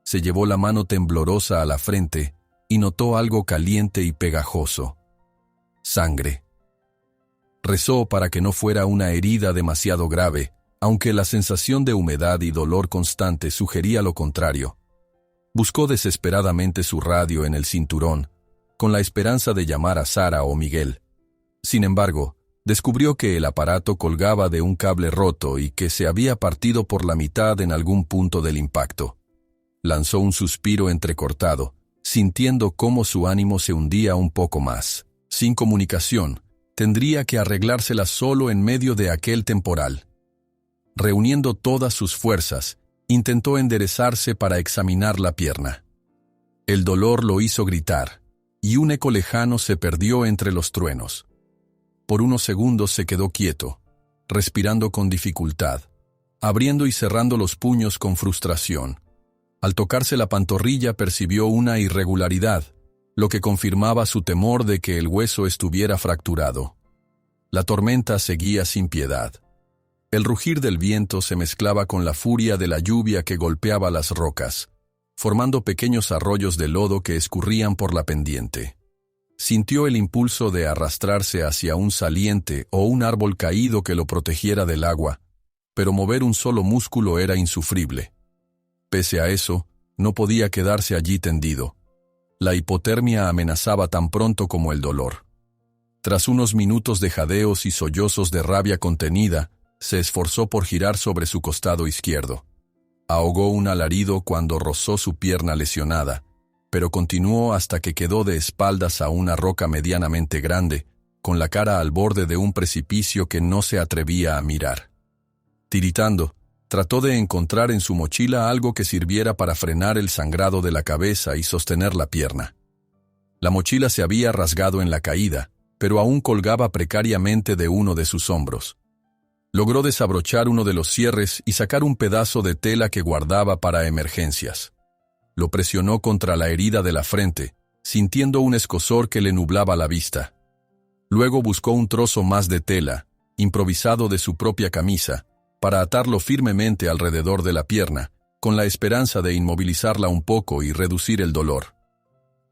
Speaker 1: Se llevó la mano temblorosa a la frente y notó algo caliente y pegajoso. Sangre. Rezó para que no fuera una herida demasiado grave, aunque la sensación de humedad y dolor constante sugería lo contrario. Buscó desesperadamente su radio en el cinturón, con la esperanza de llamar a Sara o Miguel. Sin embargo, descubrió que el aparato colgaba de un cable roto y que se había partido por la mitad en algún punto del impacto. Lanzó un suspiro entrecortado, sintiendo cómo su ánimo se hundía un poco más. Sin comunicación, tendría que arreglársela solo en medio de aquel temporal. Reuniendo todas sus fuerzas, intentó enderezarse para examinar la pierna. El dolor lo hizo gritar, y un eco lejano se perdió entre los truenos. Por unos segundos se quedó quieto, respirando con dificultad, abriendo y cerrando los puños con frustración. Al tocarse la pantorrilla percibió una irregularidad, lo que confirmaba su temor de que el hueso estuviera fracturado. La tormenta seguía sin piedad. El rugir del viento se mezclaba con la furia de la lluvia que golpeaba las rocas, formando pequeños arroyos de lodo que escurrían por la pendiente. Sintió el impulso de arrastrarse hacia un saliente o un árbol caído que lo protegiera del agua, pero mover un solo músculo era insufrible. Pese a eso, no podía quedarse allí tendido. La hipotermia amenazaba tan pronto como el dolor. Tras unos minutos de jadeos y sollozos de rabia contenida, se esforzó por girar sobre su costado izquierdo. Ahogó un alarido cuando rozó su pierna lesionada, pero continuó hasta que quedó de espaldas a una roca medianamente grande, con la cara al borde de un precipicio que no se atrevía a mirar. Tiritando, trató de encontrar en su mochila algo que sirviera para frenar el sangrado de la cabeza y sostener la pierna. La mochila se había rasgado en la caída, pero aún colgaba precariamente de uno de sus hombros. Logró desabrochar uno de los cierres y sacar un pedazo de tela que guardaba para emergencias. Lo presionó contra la herida de la frente, sintiendo un escozor que le nublaba la vista. Luego buscó un trozo más de tela, improvisado de su propia camisa, para atarlo firmemente alrededor de la pierna, con la esperanza de inmovilizarla un poco y reducir el dolor.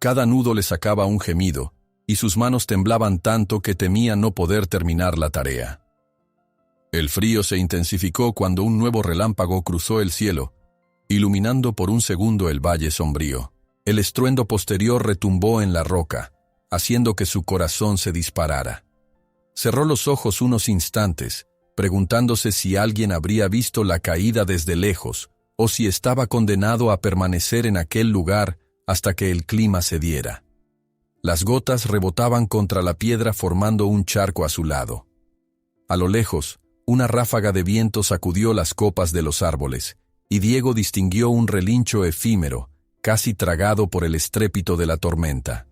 Speaker 1: Cada nudo le sacaba un gemido, y sus manos temblaban tanto que temía no poder terminar la tarea. El frío se intensificó cuando un nuevo relámpago cruzó el cielo, iluminando por un segundo el valle sombrío. El estruendo posterior retumbó en la roca, haciendo que su corazón se disparara. Cerró los ojos unos instantes, preguntándose si alguien habría visto la caída desde lejos, o si estaba condenado a permanecer en aquel lugar hasta que el clima cediera. Las gotas rebotaban contra la piedra formando un charco a su lado. A lo lejos, una ráfaga de viento sacudió las copas de los árboles, y Diego distinguió un relincho efímero, casi tragado por el estrépito de la tormenta.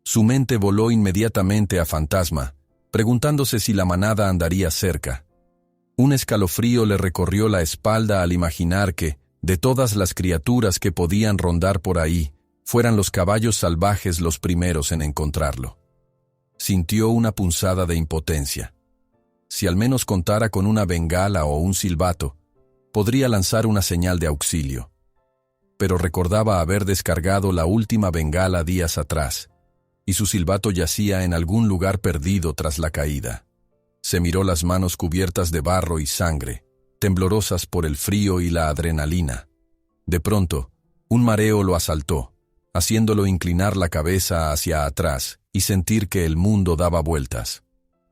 Speaker 1: Su mente voló inmediatamente a Fantasma, preguntándose si la manada andaría cerca. Un escalofrío le recorrió la espalda al imaginar que, de todas las criaturas que podían rondar por ahí, fueran los caballos salvajes los primeros en encontrarlo. Sintió una punzada de impotencia. Si al menos contara con una bengala o un silbato, podría lanzar una señal de auxilio. Pero recordaba haber descargado la última bengala días atrás, y su silbato yacía en algún lugar perdido tras la caída. Se miró las manos cubiertas de barro y sangre, temblorosas por el frío y la adrenalina. De pronto, un mareo lo asaltó, haciéndolo inclinar la cabeza hacia atrás y sentir que el mundo daba vueltas.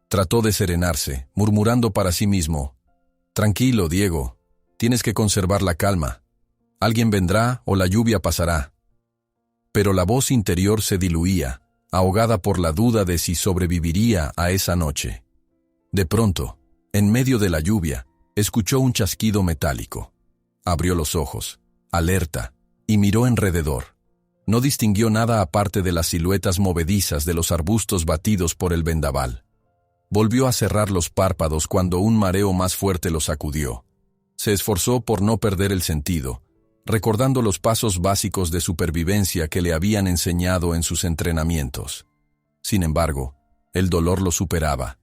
Speaker 1: Trató de serenarse, murmurando para sí mismo: «Tranquilo, Diego, tienes que conservar la calma. Alguien vendrá o la lluvia pasará». Pero la voz interior se diluía, ahogada por la duda de si sobreviviría a esa noche. De pronto, en medio de la lluvia, escuchó un chasquido metálico. Abrió los ojos, alerta, y miró alrededor. No distinguió nada aparte de las siluetas movedizas de los arbustos batidos por el vendaval. Volvió a cerrar los párpados cuando un mareo más fuerte lo sacudió. Se esforzó por no perder el sentido, recordando los pasos básicos de supervivencia que le habían enseñado en sus entrenamientos. Sin embargo, el dolor lo superaba,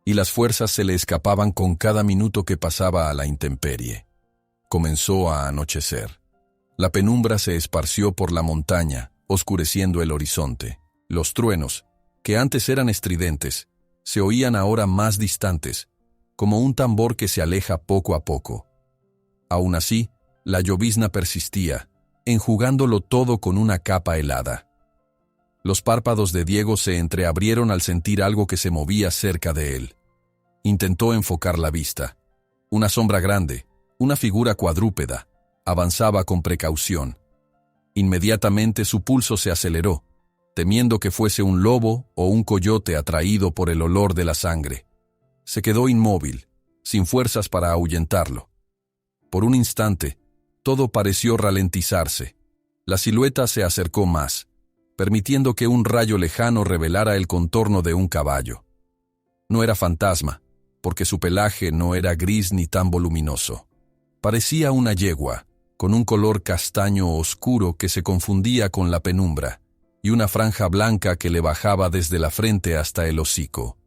Speaker 1: y las fuerzas se le escapaban con cada minuto que pasaba a la intemperie. Comenzó a anochecer. La penumbra se esparció por la montaña, oscureciendo el horizonte. Los truenos, que antes eran estridentes, se oían ahora más distantes, como un tambor que se aleja poco a poco. Aún así, la llovizna persistía, enjugándolo todo con una capa helada. Los párpados de Diego se entreabrieron al sentir algo que se movía cerca de él. Intentó enfocar la vista. Una sombra grande, una figura cuadrúpeda, avanzaba con precaución. Inmediatamente su pulso se aceleró, temiendo que fuese un lobo o un coyote atraído por el olor de la sangre. Se quedó inmóvil, sin fuerzas para ahuyentarlo. Por un instante, todo pareció ralentizarse. La silueta se acercó más, permitiendo que un rayo lejano revelara el contorno de un caballo. No era Fantasma, porque su pelaje no era gris ni tan voluminoso. Parecía una yegua, con un color castaño oscuro que se confundía con la penumbra, y una franja blanca que le bajaba desde la frente hasta el hocico.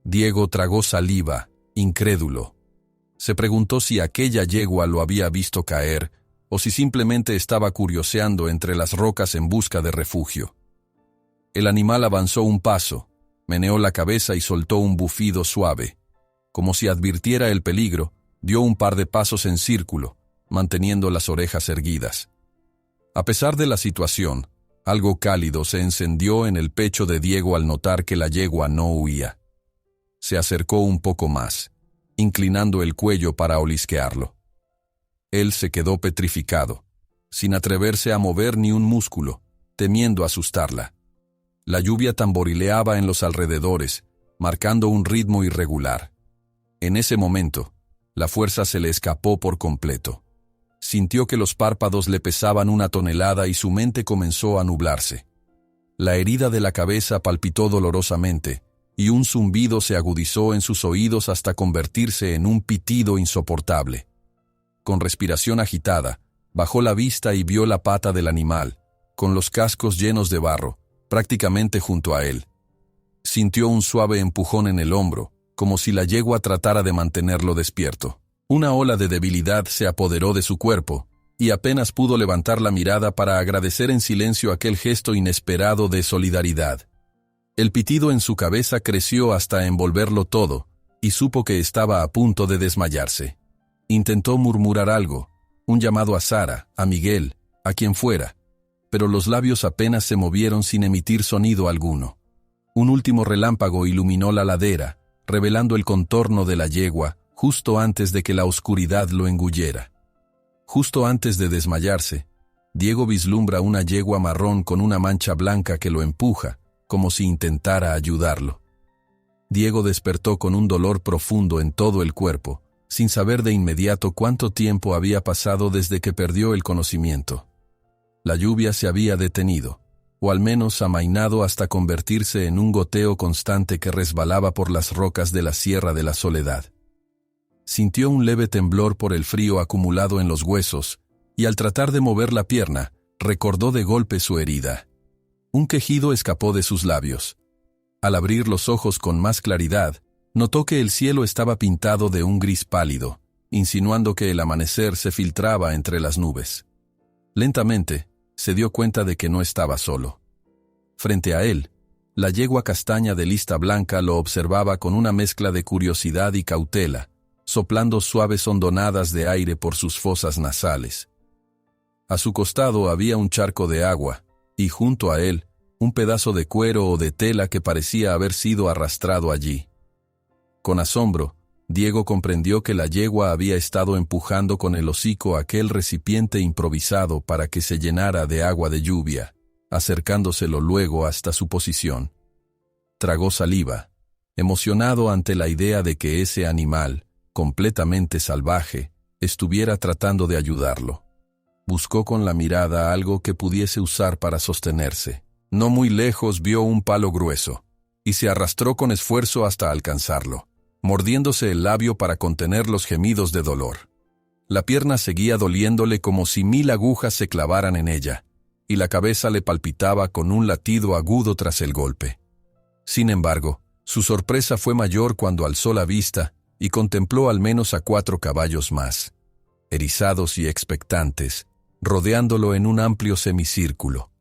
Speaker 1: Diego tragó saliva, incrédulo. Se preguntó si aquella yegua lo había visto caer, o si simplemente estaba curioseando entre las rocas en busca de refugio. El animal avanzó un paso, meneó la cabeza y soltó un bufido suave. Como si advirtiera el peligro, dio un par de pasos en círculo, manteniendo las orejas erguidas. A pesar de la situación, algo cálido se encendió en el pecho de Diego al notar que la yegua no huía. Se acercó un poco más, inclinando el cuello para olisquearlo. Él se quedó petrificado, sin atreverse a mover ni un músculo, temiendo asustarla. La lluvia tamborileaba en los alrededores, marcando un ritmo irregular. En ese momento, la fuerza se le escapó por completo. Sintió que los párpados le pesaban 1 tonelada y su mente comenzó a nublarse. La herida de la cabeza palpitó dolorosamente, y un zumbido se agudizó en sus oídos hasta convertirse en un pitido insoportable. Con respiración agitada, bajó la vista y vio la pata del animal, con los cascos llenos de barro, prácticamente junto a él. Sintió un suave empujón en el hombro, como si la yegua tratara de mantenerlo despierto. Una ola de debilidad se apoderó de su cuerpo, y apenas pudo levantar la mirada para agradecer en silencio aquel gesto inesperado de solidaridad. El pitido en su cabeza creció hasta envolverlo todo, y supo que estaba a punto de desmayarse. Intentó murmurar algo, un llamado a Sara, a Miguel, a quien fuera, pero los labios apenas se movieron sin emitir sonido alguno. Un último relámpago iluminó la ladera, revelando el contorno de la yegua, justo antes de que la oscuridad lo engullera. Justo antes de desmayarse, Diego vislumbra una yegua marrón con una mancha blanca que lo empuja, como si intentara ayudarlo. Diego despertó con un dolor profundo en todo el cuerpo, sin saber de inmediato cuánto tiempo había pasado desde que perdió el conocimiento. La lluvia se había detenido, o al menos amainado hasta convertirse en un goteo constante que resbalaba por las rocas de la Sierra de la Soledad. Sintió un leve temblor por el frío acumulado en los huesos, y al tratar de mover la pierna, recordó de golpe su herida. Un quejido escapó de sus labios. Al abrir los ojos con más claridad, notó que el cielo estaba pintado de un gris pálido, insinuando que el amanecer se filtraba entre las nubes. Lentamente, se dio cuenta de que no estaba solo. Frente a él, la yegua castaña de lista blanca lo observaba con una mezcla de curiosidad y cautela, soplando suaves hondonadas de aire por sus fosas nasales. A su costado había un charco de agua, y junto a él, un pedazo de cuero o de tela que parecía haber sido arrastrado allí. Con asombro, Diego comprendió que la yegua había estado empujando con el hocico aquel recipiente improvisado para que se llenara de agua de lluvia, acercándoselo luego hasta su posición. Tragó saliva, emocionado ante la idea de que ese animal, completamente salvaje, estuviera tratando de ayudarlo. Buscó con la mirada algo que pudiese usar para sostenerse. No muy lejos vio un palo grueso, y se arrastró con esfuerzo hasta alcanzarlo, mordiéndose el labio para contener los gemidos de dolor. La pierna seguía doliéndole como si 1000 agujas se clavaran en ella, y la cabeza le palpitaba con un latido agudo tras el golpe. Sin embargo, su sorpresa fue mayor cuando alzó la vista y contempló al menos a 4 caballos más, erizados y expectantes, rodeándolo en un amplio semicírculo.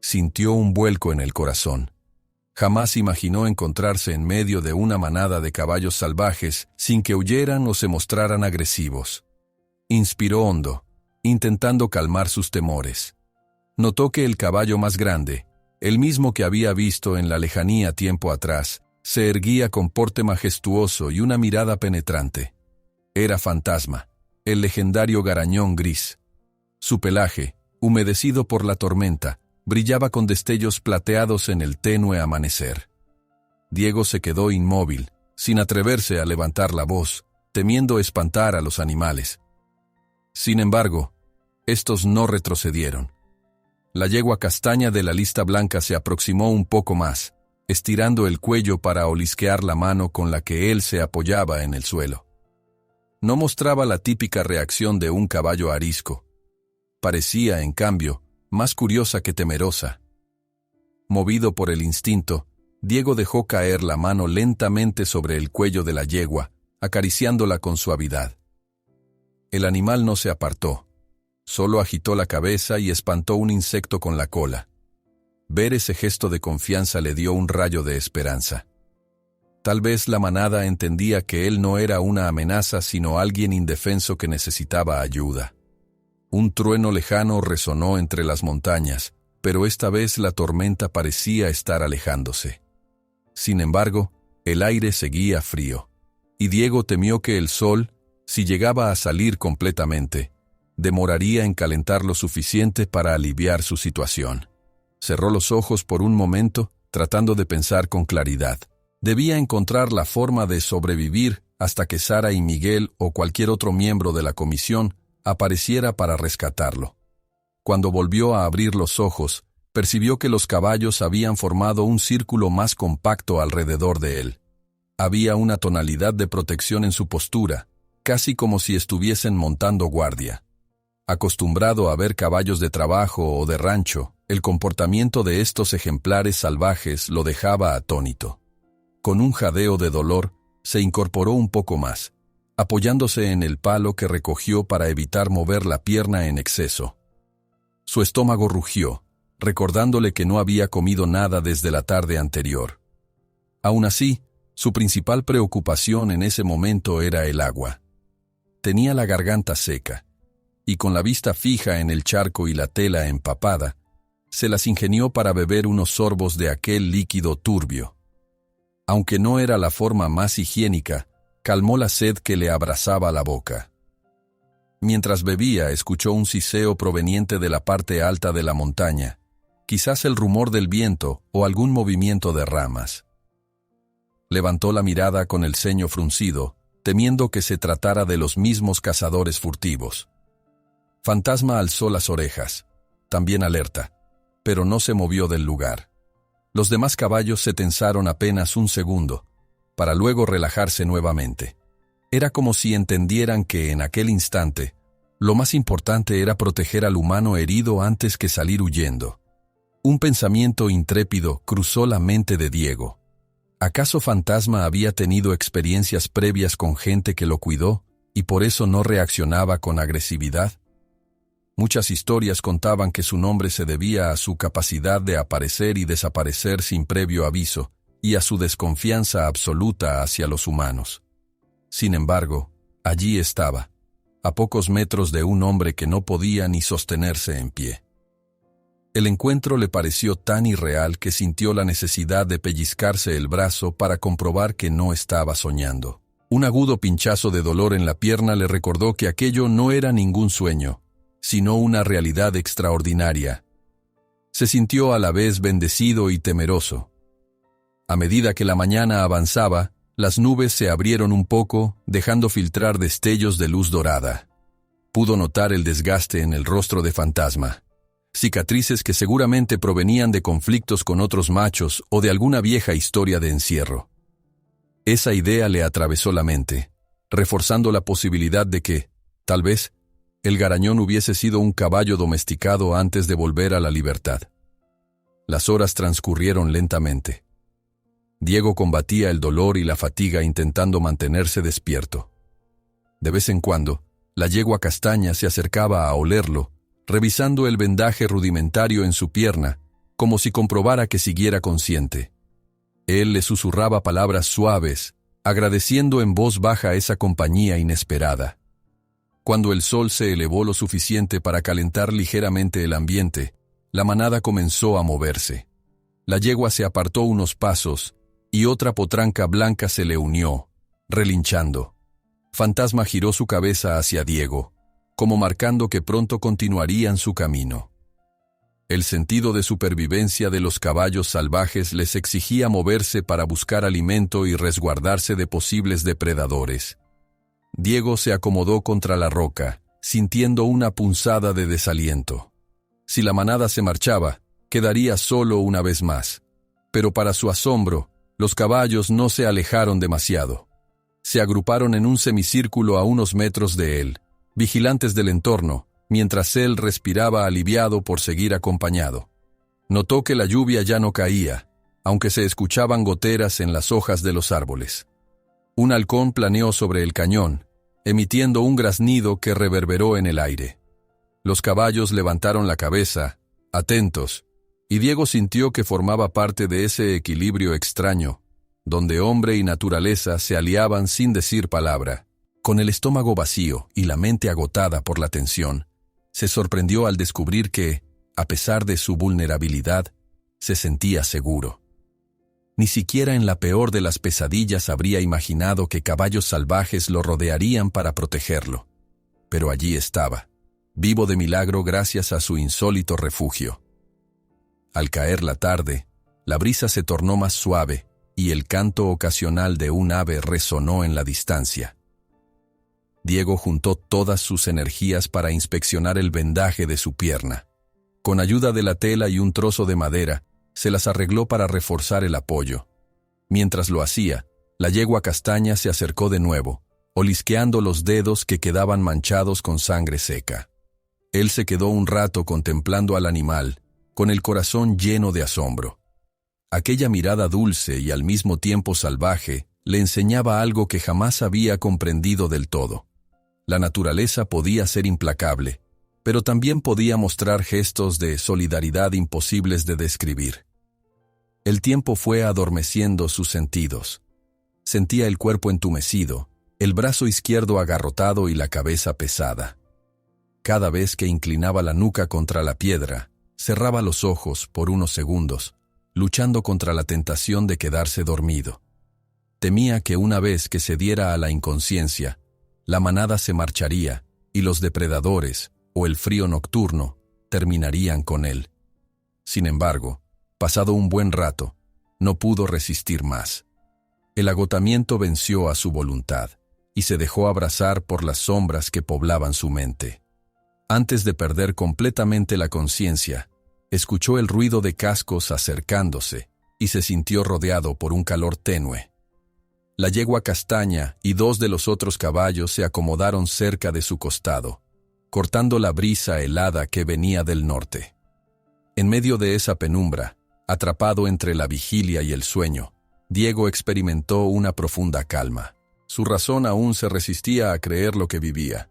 Speaker 1: Sintió un vuelco en el corazón. Jamás imaginó encontrarse en medio de una manada de caballos salvajes sin que huyeran o se mostraran agresivos. Inspiró hondo, intentando calmar sus temores. Notó que el caballo más grande, el mismo que había visto en la lejanía tiempo atrás, se erguía con porte majestuoso y una mirada penetrante. Era Fantasma, el legendario garañón gris. Su pelaje, humedecido por la tormenta, brillaba con destellos plateados en el tenue amanecer. Diego se quedó inmóvil, sin atreverse a levantar la voz, temiendo espantar a los animales. Sin embargo, estos no retrocedieron. La yegua castaña de la lista blanca se aproximó un poco más, estirando el cuello para olisquear la mano con la que él se apoyaba en el suelo. No mostraba la típica reacción de un caballo arisco. Parecía, en cambio, más curiosa que temerosa. Movido por el instinto, Diego dejó caer la mano lentamente sobre el cuello de la yegua, acariciándola con suavidad. El animal no se apartó. Solo agitó la cabeza y espantó un insecto con la cola. Ver ese gesto de confianza le dio un rayo de esperanza. Tal vez la manada entendía que él no era una amenaza sino alguien indefenso que necesitaba ayuda. Un trueno lejano resonó entre las montañas, pero esta vez la tormenta parecía estar alejándose. Sin embargo, el aire seguía frío, y Diego temió que el sol, si llegaba a salir completamente, demoraría en calentar lo suficiente para aliviar su situación. Cerró los ojos por un momento, tratando de pensar con claridad. Debía encontrar la forma de sobrevivir hasta que Sara y Miguel o cualquier otro miembro de la comisión apareciera para rescatarlo. Cuando volvió a abrir los ojos, percibió que los caballos habían formado un círculo más compacto alrededor de él. Había una tonalidad de protección en su postura, casi como si estuviesen montando guardia. Acostumbrado a ver caballos de trabajo o de rancho, el comportamiento de estos ejemplares salvajes lo dejaba atónito. Con un jadeo de dolor, se incorporó un poco más, apoyándose en el palo que recogió para evitar mover la pierna en exceso. Su estómago rugió, recordándole que no había comido nada desde la tarde anterior. Aún así, su principal preocupación en ese momento era el agua. Tenía la garganta seca, y con la vista fija en el charco y la tela empapada, se las ingenió para beber unos sorbos de aquel líquido turbio. Aunque no era la forma más higiénica, calmó la sed que le abrasaba la boca. Mientras bebía, escuchó un siseo proveniente de la parte alta de la montaña, quizás el rumor del viento o algún movimiento de ramas. Levantó la mirada con el ceño fruncido, temiendo que se tratara de los mismos cazadores furtivos. Fantasma alzó las orejas, también alerta, pero no se movió del lugar. Los demás caballos se tensaron apenas un segundo, para luego relajarse nuevamente. Era como si entendieran que en aquel instante, lo más importante era proteger al humano herido antes que salir huyendo. Un pensamiento intrépido cruzó la mente de Diego. ¿Acaso Fantasma había tenido experiencias previas con gente que lo cuidó y por eso no reaccionaba con agresividad? Muchas historias contaban que su nombre se debía a su capacidad de aparecer y desaparecer sin previo aviso y a su desconfianza absoluta hacia los humanos. Sin embargo, allí estaba, a pocos metros de un hombre que no podía ni sostenerse en pie. El encuentro le pareció tan irreal que sintió la necesidad de pellizcarse el brazo para comprobar que no estaba soñando. Un agudo pinchazo de dolor en la pierna le recordó que aquello no era ningún sueño, sino una realidad extraordinaria. Se sintió a la vez bendecido y temeroso. A medida que la mañana avanzaba, las nubes se abrieron un poco, dejando filtrar destellos de luz dorada. Pudo notar el desgaste en el rostro de Fantasma, cicatrices que seguramente provenían de conflictos con otros machos o de alguna vieja historia de encierro. Esa idea le atravesó la mente, reforzando la posibilidad de que, tal vez, el garañón hubiese sido un caballo domesticado antes de volver a la libertad. Las horas transcurrieron lentamente. Diego combatía el dolor y la fatiga intentando mantenerse despierto. De vez en cuando, la yegua castaña se acercaba a olerlo, revisando el vendaje rudimentario en su pierna, como si comprobara que siguiera consciente. Él le susurraba palabras suaves, agradeciendo en voz baja esa compañía inesperada. Cuando el sol se elevó lo suficiente para calentar ligeramente el ambiente, la manada comenzó a moverse. La yegua se apartó unos pasos, y otra potranca blanca se le unió, relinchando. Fantasma giró su cabeza hacia Diego, como marcando que pronto continuarían su camino. El sentido de supervivencia de los caballos salvajes les exigía moverse para buscar alimento y resguardarse de posibles depredadores. Diego se acomodó contra la roca, sintiendo una punzada de desaliento. Si la manada se marchaba, quedaría solo una vez más. Pero para su asombro, los caballos no se alejaron demasiado. Se agruparon en un semicírculo a unos metros de él, vigilantes del entorno, mientras él respiraba aliviado por seguir acompañado. Notó que la lluvia ya no caía, aunque se escuchaban goteras en las hojas de los árboles. Un halcón planeó sobre el cañón, emitiendo un graznido que reverberó en el aire. Los caballos levantaron la cabeza, atentos, y Diego sintió que formaba parte de ese equilibrio extraño, donde hombre y naturaleza se aliaban sin decir palabra. Con el estómago vacío y la mente agotada por la tensión, se sorprendió al descubrir que, a pesar de su vulnerabilidad, se sentía seguro. Ni siquiera en la peor de las pesadillas habría imaginado que caballos salvajes lo rodearían para protegerlo. Pero allí estaba, vivo de milagro gracias a su insólito refugio. Al caer la tarde, la brisa se tornó más suave y el canto ocasional de un ave resonó en la distancia. Diego juntó todas sus energías para inspeccionar el vendaje de su pierna. Con ayuda de la tela y un trozo de madera, se las arregló para reforzar el apoyo. Mientras lo hacía, la yegua castaña se acercó de nuevo, olisqueando los dedos que quedaban manchados con sangre seca. Él se quedó un rato contemplando al animal, con el corazón lleno de asombro. Aquella mirada dulce y al mismo tiempo salvaje le enseñaba algo que jamás había comprendido del todo. La naturaleza podía ser implacable, pero también podía mostrar gestos de solidaridad imposibles de describir. El tiempo fue adormeciendo sus sentidos. Sentía el cuerpo entumecido, el brazo izquierdo agarrotado y la cabeza pesada. Cada vez que inclinaba la nuca contra la piedra, cerraba los ojos por unos segundos, luchando contra la tentación de quedarse dormido. Temía que una vez que se diera a la inconsciencia, la manada se marcharía y los depredadores, o el frío nocturno, terminarían con él. Sin embargo, pasado un buen rato, no pudo resistir más. El agotamiento venció a su voluntad y se dejó abrazar por las sombras que poblaban su mente. Antes de perder completamente la conciencia, escuchó el ruido de cascos acercándose y se sintió rodeado por un calor tenue. La yegua castaña y 2 de los otros caballos se acomodaron cerca de su costado, cortando la brisa helada que venía del norte. En medio de esa penumbra, atrapado entre la vigilia y el sueño, Diego experimentó una profunda calma. Su razón aún se resistía a creer lo que vivía,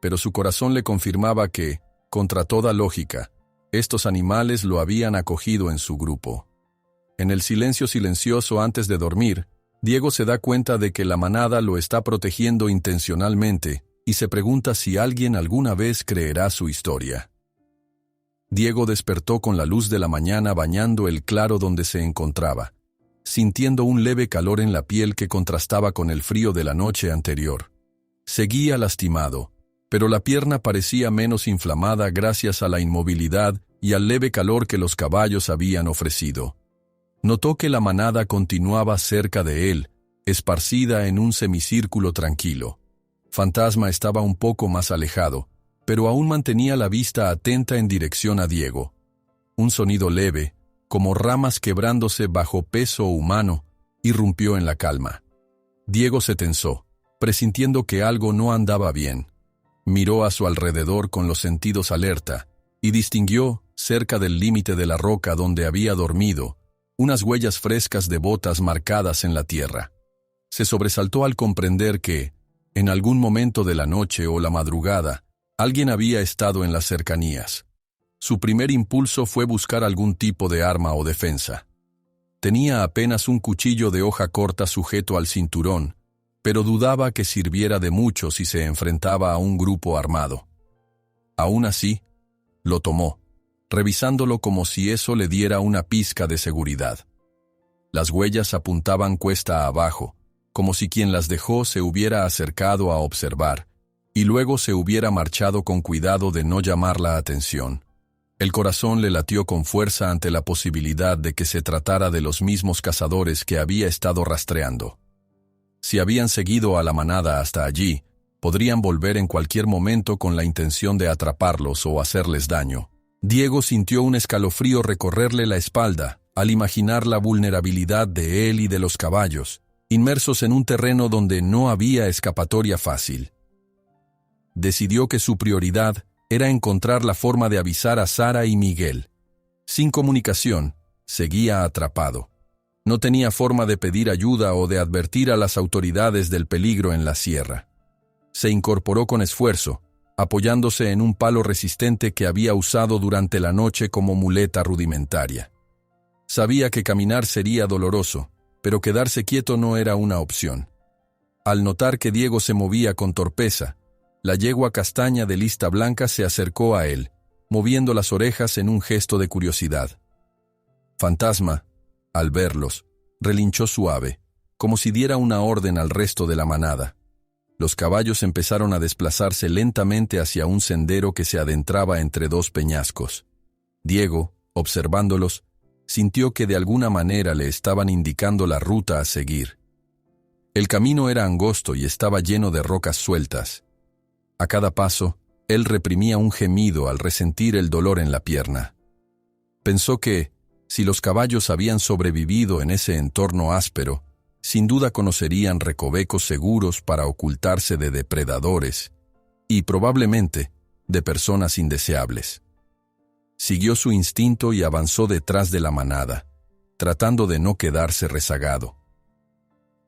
Speaker 1: pero su corazón le confirmaba que, contra toda lógica, estos animales lo habían acogido en su grupo. En el silencio silencioso antes de dormir, Diego se da cuenta de que la manada lo está protegiendo intencionalmente y se pregunta si alguien alguna vez creerá su historia. Diego despertó con la luz de la mañana bañando el claro donde se encontraba, sintiendo un leve calor en la piel que contrastaba con el frío de la noche anterior. Seguía lastimado, pero la pierna parecía menos inflamada gracias a la inmovilidad y al leve calor que los caballos habían ofrecido. Notó que la manada continuaba cerca de él, esparcida en un semicírculo tranquilo. Fantasma estaba un poco más alejado, pero aún mantenía la vista atenta en dirección a Diego. Un sonido leve, como ramas quebrándose bajo peso humano, irrumpió en la calma. Diego se tensó, presintiendo que algo no andaba bien. Miró a su alrededor con los sentidos alerta y distinguió, cerca del límite de la roca donde había dormido, unas huellas frescas de botas marcadas en la tierra. Se sobresaltó al comprender que, en algún momento de la noche o la madrugada, alguien había estado en las cercanías. Su primer impulso fue buscar algún tipo de arma o defensa. Tenía apenas un cuchillo de hoja corta sujeto al cinturón, pero dudaba que sirviera de mucho si se enfrentaba a un grupo armado. Aún así, lo tomó, revisándolo como si eso le diera una pizca de seguridad. Las huellas apuntaban cuesta abajo, como si quien las dejó se hubiera acercado a observar, y luego se hubiera marchado con cuidado de no llamar la atención. El corazón le latió con fuerza ante la posibilidad de que se tratara de los mismos cazadores que había estado rastreando. Si habían seguido a la manada hasta allí, podrían volver en cualquier momento con la intención de atraparlos o hacerles daño. Diego sintió un escalofrío recorrerle la espalda al imaginar la vulnerabilidad de él y de los caballos, inmersos en un terreno donde no había escapatoria fácil. Decidió que su prioridad era encontrar la forma de avisar a Sara y Miguel. Sin comunicación, seguía atrapado. No tenía forma de pedir ayuda o de advertir a las autoridades del peligro en la sierra. Se incorporó con esfuerzo, apoyándose en un palo resistente que había usado durante la noche como muleta rudimentaria. Sabía que caminar sería doloroso, pero quedarse quieto no era una opción. Al notar que Diego se movía con torpeza, la yegua castaña de lista blanca se acercó a él, moviendo las orejas en un gesto de curiosidad. Fantasma, al verlos, relinchó suave, como si diera una orden al resto de la manada. Los caballos empezaron a desplazarse lentamente hacia un sendero que se adentraba entre 2 peñascos. Diego, Observándolos, sintió que de alguna manera le estaban indicando la ruta a seguir. El camino era angosto y estaba lleno de rocas sueltas. A cada paso, él reprimía un gemido al resentir el dolor en la pierna. Pensó que, si los caballos habían sobrevivido en ese entorno áspero, sin duda conocerían recovecos seguros para ocultarse de depredadores y, probablemente, de personas indeseables. Siguió su instinto y avanzó detrás de la manada, tratando de no quedarse rezagado.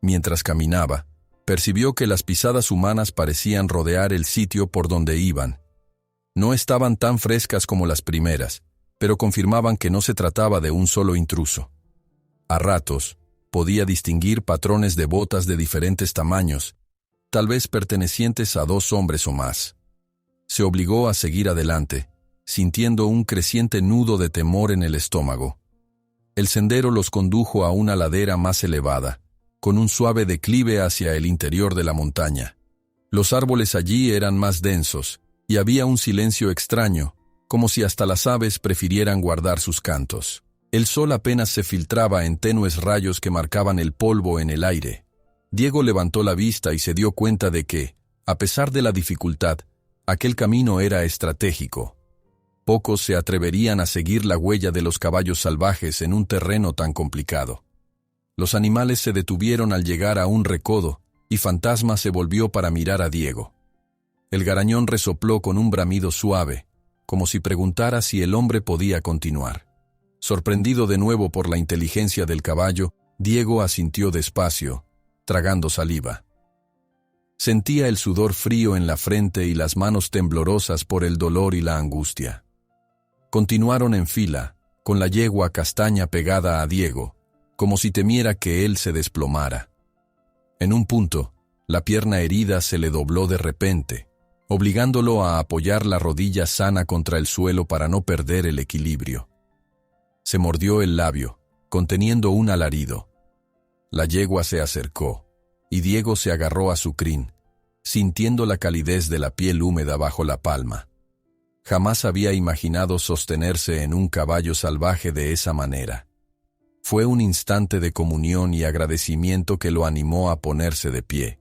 Speaker 1: Mientras caminaba, percibió que las pisadas humanas parecían rodear el sitio por donde iban. No estaban tan frescas como las primeras, pero confirmaban que no se trataba de un solo intruso. A ratos, podía distinguir patrones de botas de diferentes tamaños, tal vez pertenecientes a 2 hombres o más. Se obligó a seguir adelante, sintiendo un creciente nudo de temor en el estómago. El sendero los condujo a una ladera más elevada, con un suave declive hacia el interior de la montaña. Los árboles allí eran más densos, y había un silencio extraño, como si hasta las aves prefirieran guardar sus cantos. El sol apenas se filtraba en tenues rayos que marcaban el polvo en el aire. Diego levantó la vista y se dio cuenta de que, a pesar de la dificultad, aquel camino era estratégico. Pocos se atreverían a seguir la huella de los caballos salvajes en un terreno tan complicado. Los animales se detuvieron al llegar a un recodo, y Fantasma se volvió para mirar a Diego. El garañón resopló con un bramido suave, como si preguntara si el hombre podía continuar. Sorprendido de nuevo por la inteligencia del caballo, Diego asintió despacio, tragando saliva. Sentía el sudor frío en la frente y las manos temblorosas por el dolor y la angustia. Continuaron en fila, con la yegua castaña pegada a Diego, como si temiera que él se desplomara. En un punto, la pierna herida se le dobló de repente, obligándolo a apoyar la rodilla sana contra el suelo para no perder el equilibrio. Se mordió el labio, conteniendo un alarido. La yegua se acercó, y Diego se agarró a su crin, sintiendo la calidez de la piel húmeda bajo la palma. Jamás había imaginado sostenerse en un caballo salvaje de esa manera. Fue un instante de comunión y agradecimiento que lo animó a ponerse de pie,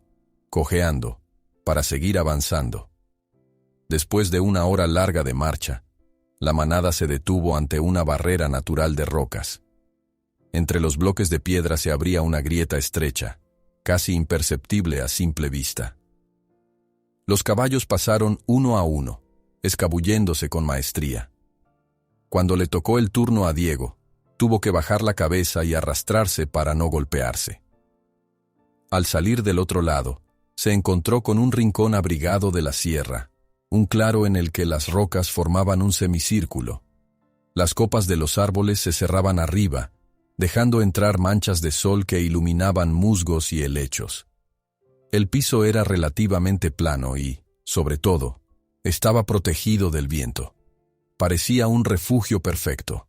Speaker 1: cojeando, para seguir avanzando. Después de una hora larga de marcha, la manada se detuvo ante una barrera natural de rocas. Entre los bloques de piedra se abría una grieta estrecha, casi imperceptible a simple vista. Los caballos pasaron uno a uno, escabulléndose con maestría. Cuando le tocó el turno a Diego, tuvo que bajar la cabeza y arrastrarse para no golpearse. Al salir del otro lado, se encontró con un rincón abrigado de la sierra, un claro en el que las rocas formaban un semicírculo. Las copas de los árboles se cerraban arriba, dejando entrar manchas de sol que iluminaban musgos y helechos. El piso era relativamente plano y, sobre todo, estaba protegido del viento. Parecía un refugio perfecto.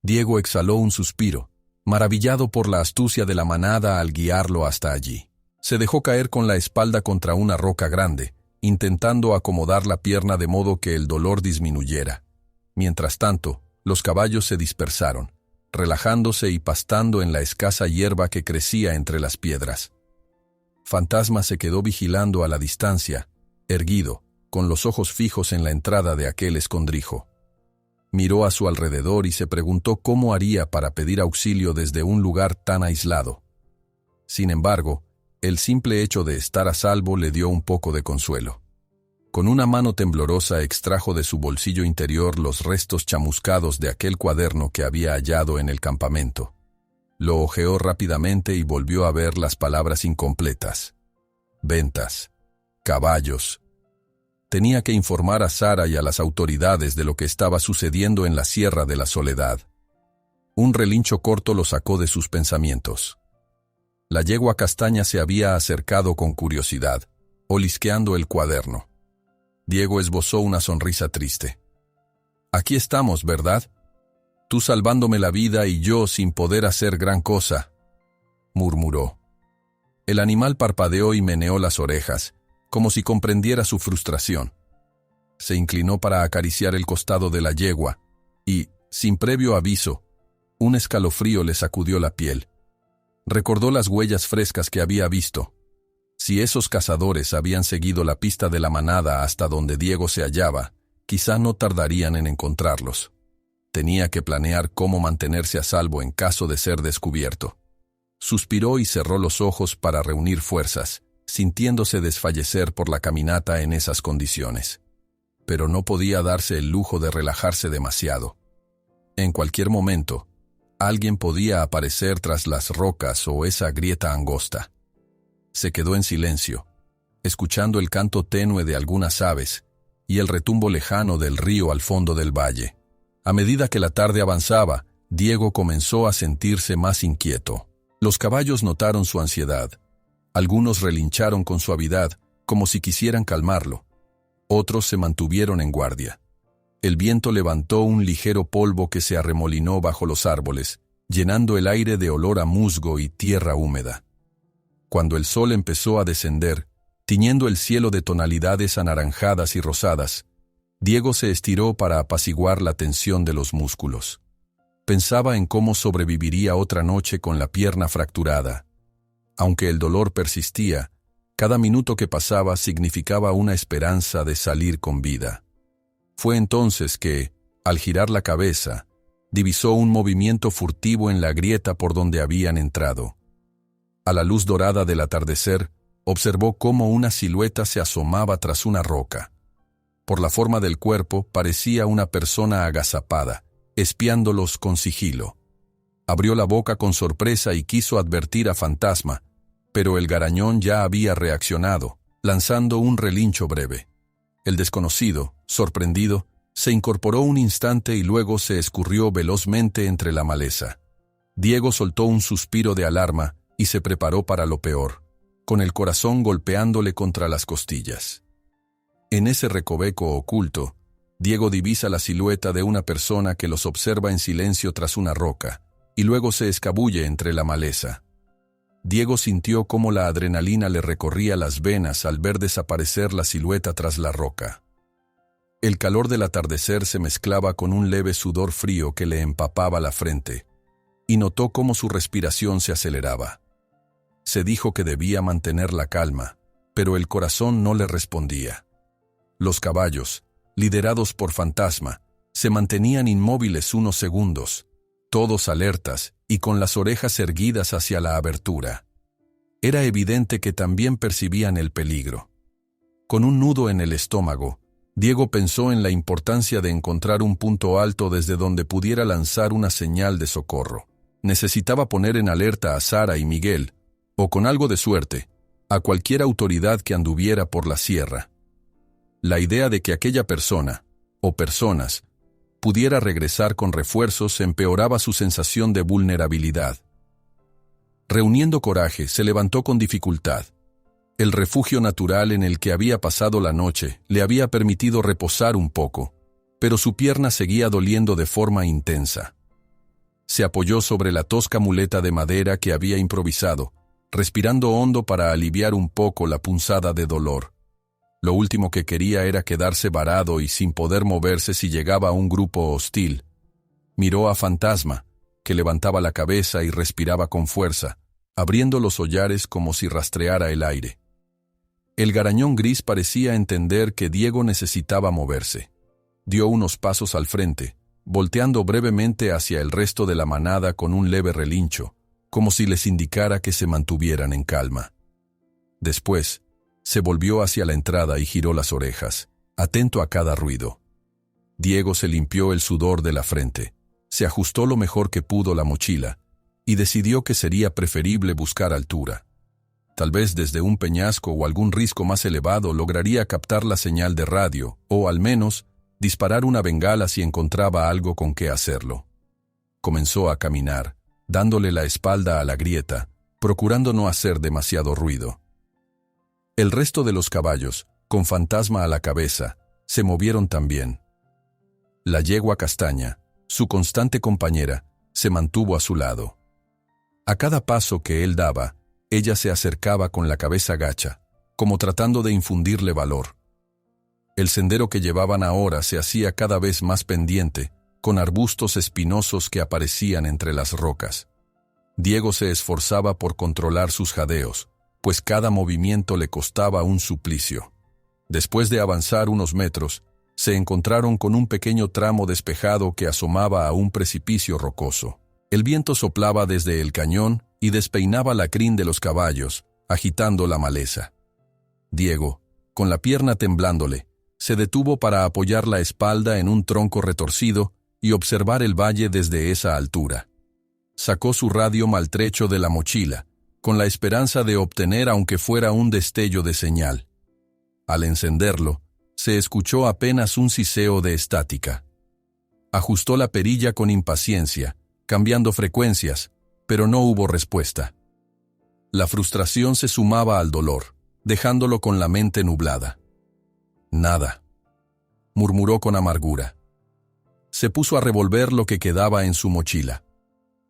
Speaker 1: Diego exhaló un suspiro, maravillado por la astucia de la manada al guiarlo hasta allí. Se dejó caer con la espalda contra una roca grande, intentando acomodar la pierna de modo que el dolor disminuyera. Mientras tanto, los caballos se dispersaron, relajándose y pastando en la escasa hierba que crecía entre las piedras. Fantasma se quedó vigilando a la distancia, erguido, con los ojos fijos en la entrada de aquel escondrijo. Miró a su alrededor y se preguntó cómo haría para pedir auxilio desde un lugar tan aislado. Sin embargo, el simple hecho de estar a salvo le dio un poco de consuelo. Con una mano temblorosa extrajo de su bolsillo interior los restos chamuscados de aquel cuaderno que había hallado en el campamento. Lo hojeó rápidamente y volvió a ver las palabras incompletas. Ventas. Caballos. Tenía que informar a Sara y a las autoridades de lo que estaba sucediendo en la Sierra de la Soledad. Un relincho corto lo sacó de sus pensamientos. La yegua castaña se había acercado con curiosidad, olisqueando el cuaderno. Diego esbozó una sonrisa triste. «Aquí estamos, ¿verdad? Tú salvándome la vida y yo sin poder hacer gran cosa», murmuró. El animal parpadeó y meneó las orejas, como si comprendiera su frustración. Se inclinó para acariciar el costado de la yegua y, Sin previo aviso, un escalofrío le sacudió la piel. Recordó las huellas frescas que había visto. Si esos cazadores habían seguido la pista de la manada hasta donde Diego se hallaba, quizá no tardarían en encontrarlos. Tenía que planear cómo mantenerse a salvo en caso de ser descubierto. Suspiró y cerró los ojos para reunir fuerzas, sintiéndose desfallecer por la caminata en esas condiciones. Pero no podía darse el lujo de relajarse demasiado. En cualquier momento, alguien podía aparecer tras las rocas o esa grieta angosta. Se quedó en silencio, escuchando el canto tenue de algunas aves y el retumbo lejano del río al fondo del valle. A medida que la tarde avanzaba, Diego comenzó a sentirse más inquieto. Los caballos notaron su ansiedad. Algunos relincharon con suavidad, como si quisieran calmarlo. Otros se mantuvieron en guardia. El viento levantó un ligero polvo que se arremolinó bajo los árboles, llenando el aire de olor a musgo y tierra húmeda. Cuando el sol empezó a descender, tiñendo el cielo de tonalidades anaranjadas y rosadas, Diego se estiró para apaciguar la tensión de los músculos. Pensaba en cómo sobreviviría otra noche con la pierna fracturada. Aunque el dolor persistía, cada minuto que pasaba significaba una esperanza de salir con vida. Fue entonces que, al girar la cabeza, divisó un movimiento furtivo en la grieta por donde habían entrado. A la luz dorada del atardecer, observó cómo una silueta se asomaba tras una roca. Por la forma del cuerpo, parecía una persona agazapada, espiándolos con sigilo. Abrió la boca con sorpresa y quiso advertir a Fantasma, pero el garañón ya había reaccionado, lanzando un relincho breve. El desconocido, sorprendido, se incorporó un instante y luego se escurrió velozmente entre la maleza. Diego soltó un suspiro de alarma y se preparó para lo peor, con el corazón golpeándole contra las costillas. En ese recoveco oculto, Diego divisa la silueta de una persona que los observa en silencio tras una roca, y luego se escabulle entre la maleza. Diego sintió cómo la adrenalina le recorría las venas al ver desaparecer la silueta tras la roca. El calor del atardecer se mezclaba con un leve sudor frío que le empapaba la frente, y notó cómo su respiración se aceleraba. Se dijo que debía mantener la calma, pero el corazón no le respondía. Los caballos, liderados por Fantasma, se mantenían inmóviles unos segundos, todos alertas y con las orejas erguidas hacia la abertura. Era evidente que también percibían el peligro. Con un nudo en el estómago, Diego pensó en la importancia de encontrar un punto alto desde donde pudiera lanzar una señal de socorro. Necesitaba poner en alerta a Sara y Miguel, o con algo de suerte, a cualquier autoridad que anduviera por la sierra. La idea de que aquella persona, o personas, pudiera regresar con refuerzos empeoraba su sensación de vulnerabilidad. Reuniendo coraje, se levantó con dificultad. El refugio natural en el que había pasado la noche le había permitido reposar un poco, pero su pierna seguía doliendo de forma intensa. Se apoyó sobre la tosca muleta de madera que había improvisado, respirando hondo para aliviar un poco la punzada de dolor. Lo último que quería era quedarse varado y sin poder moverse si llegaba un grupo hostil. Miró a Fantasma, que levantaba la cabeza y respiraba con fuerza, abriendo los hollares como si rastreara el aire. El garañón gris parecía entender que Diego necesitaba moverse. Dio unos pasos al frente, volteando brevemente hacia el resto de la manada con un leve relincho, como si les indicara que se mantuvieran en calma. Después, se volvió hacia la entrada y giró las orejas, atento a cada ruido. Diego se limpió el sudor de la frente, se ajustó lo mejor que pudo la mochila y decidió que sería preferible buscar altura. Tal vez desde un peñasco o algún risco más elevado lograría captar la señal de radio o, al menos, disparar una bengala si encontraba algo con qué hacerlo. Comenzó a caminar, dándole la espalda a la grieta, procurando no hacer demasiado ruido. El resto de los caballos, con Fantasma a la cabeza, se movieron también. La yegua castaña, su constante compañera, se mantuvo a su lado. A cada paso que él daba, ella se acercaba con la cabeza gacha, como tratando de infundirle valor. El sendero que llevaban ahora se hacía cada vez más pendiente, con arbustos espinosos que aparecían entre las rocas. Diego se esforzaba por controlar sus jadeos, pues cada movimiento le costaba un suplicio. Después de avanzar unos metros, se encontraron con un pequeño tramo despejado que asomaba a un precipicio rocoso. El viento soplaba desde el cañón y despeinaba la crin de los caballos, agitando la maleza. Diego, con la pierna temblándole, se detuvo para apoyar la espalda en un tronco retorcido y observar el valle desde esa altura. Sacó su radio maltrecho de la mochila, con la esperanza de obtener aunque fuera un destello de señal. Al encenderlo, se escuchó apenas un siseo de estática. Ajustó la perilla con impaciencia, cambiando frecuencias, pero no hubo respuesta. La frustración se sumaba al dolor, dejándolo con la mente nublada. Nada, murmuró con amargura. Se puso a revolver lo que quedaba en su mochila.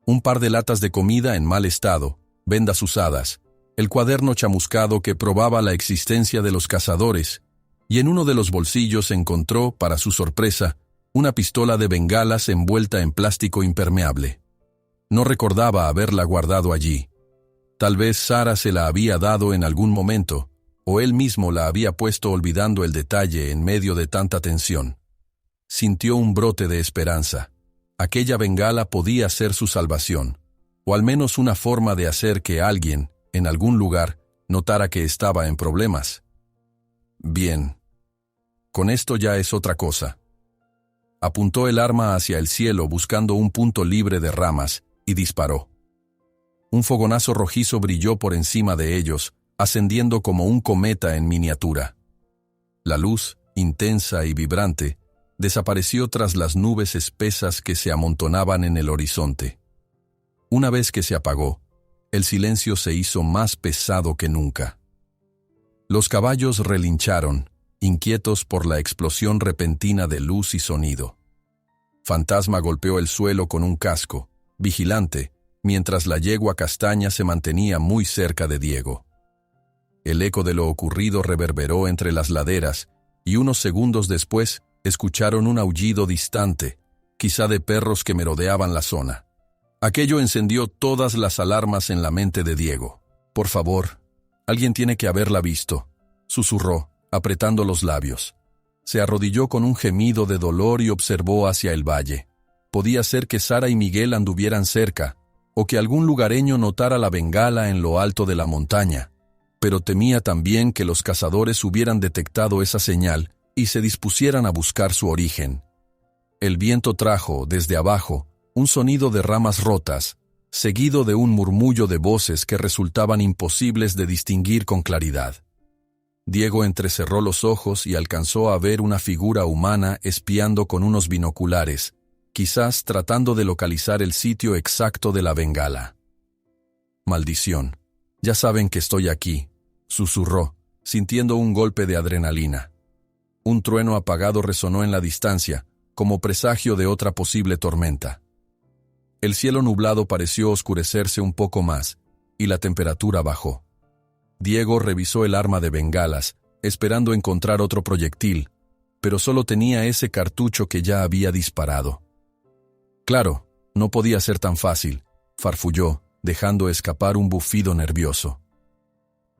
Speaker 1: Un par de latas de comida en mal estado, vendas usadas, el cuaderno chamuscado que probaba la existencia de los cazadores, y en uno de los bolsillos encontró, para su sorpresa, una pistola de bengalas envuelta en plástico impermeable. No recordaba haberla guardado allí. Tal vez Sara se la había dado en algún momento, o él mismo la había puesto olvidando el detalle en medio de tanta tensión. Sintió un brote de esperanza. Aquella bengala podía ser su salvación, o al menos una forma de hacer que alguien, en algún lugar, notara que estaba en problemas. Bien. Con esto ya es otra cosa. Apuntó el arma hacia el cielo buscando un punto libre de ramas y disparó. Un fogonazo rojizo brilló por encima de ellos, ascendiendo como un cometa en miniatura. La luz, intensa y vibrante, desapareció tras las nubes espesas que se amontonaban en el horizonte. Una vez que se apagó, el silencio se hizo más pesado que nunca. Los caballos relincharon, inquietos por la explosión repentina de luz y sonido. Fantasma golpeó el suelo con un casco, vigilante, mientras la yegua castaña se mantenía muy cerca de Diego. El eco de lo ocurrido reverberó entre las laderas, y unos segundos después escucharon un aullido distante, quizá de perros que merodeaban la zona. Aquello encendió todas las alarmas en la mente de Diego. «Por favor, alguien tiene que haberla visto», susurró, apretando los labios. Se arrodilló con un gemido de dolor y observó hacia el valle. Podía ser que Sara y Miguel anduvieran cerca, o que algún lugareño notara la bengala en lo alto de la montaña, pero temía también que los cazadores hubieran detectado esa señal y se dispusieran a buscar su origen. El viento trajo, desde abajo, un sonido de ramas rotas, seguido de un murmullo de voces que resultaban imposibles de distinguir con claridad. Diego entrecerró los ojos y alcanzó a ver una figura humana espiando con unos binoculares, quizás tratando de localizar el sitio exacto de la bengala. «Maldición, ya saben que estoy aquí», susurró, sintiendo un golpe de adrenalina. Un trueno apagado resonó en la distancia, como presagio de otra posible tormenta. El cielo nublado pareció oscurecerse un poco más, y la temperatura bajó. Diego revisó el arma de bengalas, esperando encontrar otro proyectil, pero solo tenía ese cartucho que ya había disparado. Claro, no podía ser tan fácil, farfulló, dejando escapar un bufido nervioso.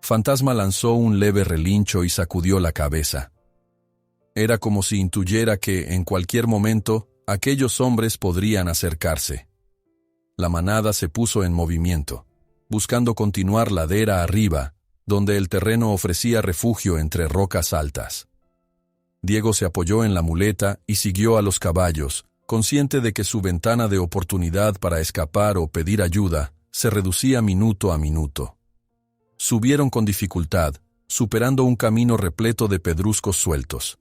Speaker 1: Fantasma lanzó un leve relincho y sacudió la cabeza. Era como si intuyera que, en cualquier momento, aquellos hombres podrían acercarse. La manada se puso en movimiento, buscando continuar ladera arriba, donde el terreno ofrecía refugio entre rocas altas. Diego se apoyó en la muleta y siguió a los caballos, consciente de que su ventana de oportunidad para escapar o pedir ayuda se reducía minuto a minuto. Subieron con dificultad, superando un camino repleto de pedruscos sueltos.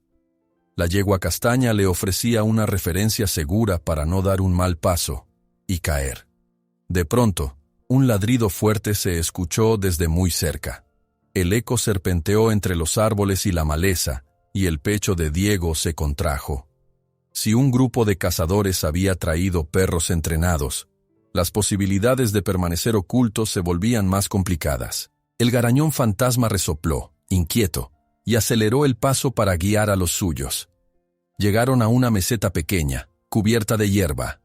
Speaker 1: La yegua castaña le ofrecía una referencia segura para no dar un mal paso y caer. De pronto, un ladrido fuerte se escuchó desde muy cerca. El eco serpenteó entre los árboles y la maleza, y el pecho de Diego se contrajo. Si un grupo de cazadores había traído perros entrenados, las posibilidades de permanecer ocultos se volvían más complicadas. El garañón fantasma resopló, inquieto, y aceleró el paso para guiar a los suyos. Llegaron a una meseta pequeña, cubierta de hierba.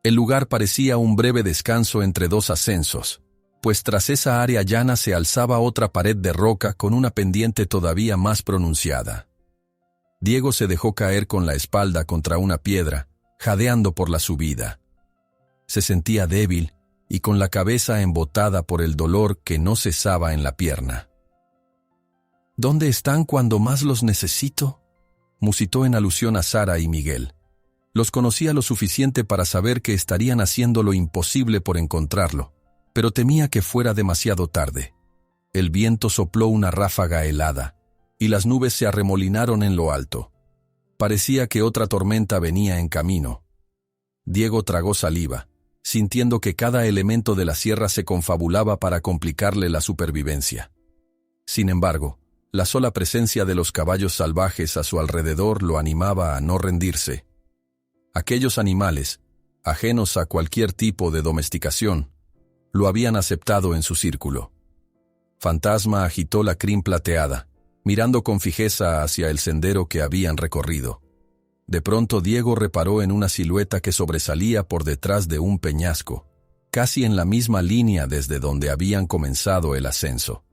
Speaker 1: El lugar parecía un breve descanso entre dos ascensos, pues tras esa área llana se alzaba otra pared de roca con una pendiente todavía más pronunciada. Diego se dejó caer con la espalda contra una piedra, jadeando por la subida. Se sentía débil y con la cabeza embotada por el dolor que no cesaba en la pierna. «¿Dónde están cuando más los necesito?», musitó en alusión a Sara y Miguel. Los conocía lo suficiente para saber que estarían haciendo lo imposible por encontrarlo, pero temía que fuera demasiado tarde. El viento sopló una ráfaga helada, y las nubes se arremolinaron en lo alto. Parecía que otra tormenta venía en camino. Diego tragó saliva, sintiendo que cada elemento de la sierra se confabulaba para complicarle la supervivencia. Sin embargo, la sola presencia de los caballos salvajes a su alrededor lo animaba a no rendirse. Aquellos animales, ajenos a cualquier tipo de domesticación, lo habían aceptado en su círculo. Fantasma agitó la crin plateada, mirando con fijeza hacia el sendero que habían recorrido. De pronto Diego reparó en una silueta que sobresalía por detrás de un peñasco, casi en la misma línea desde donde habían comenzado el ascenso.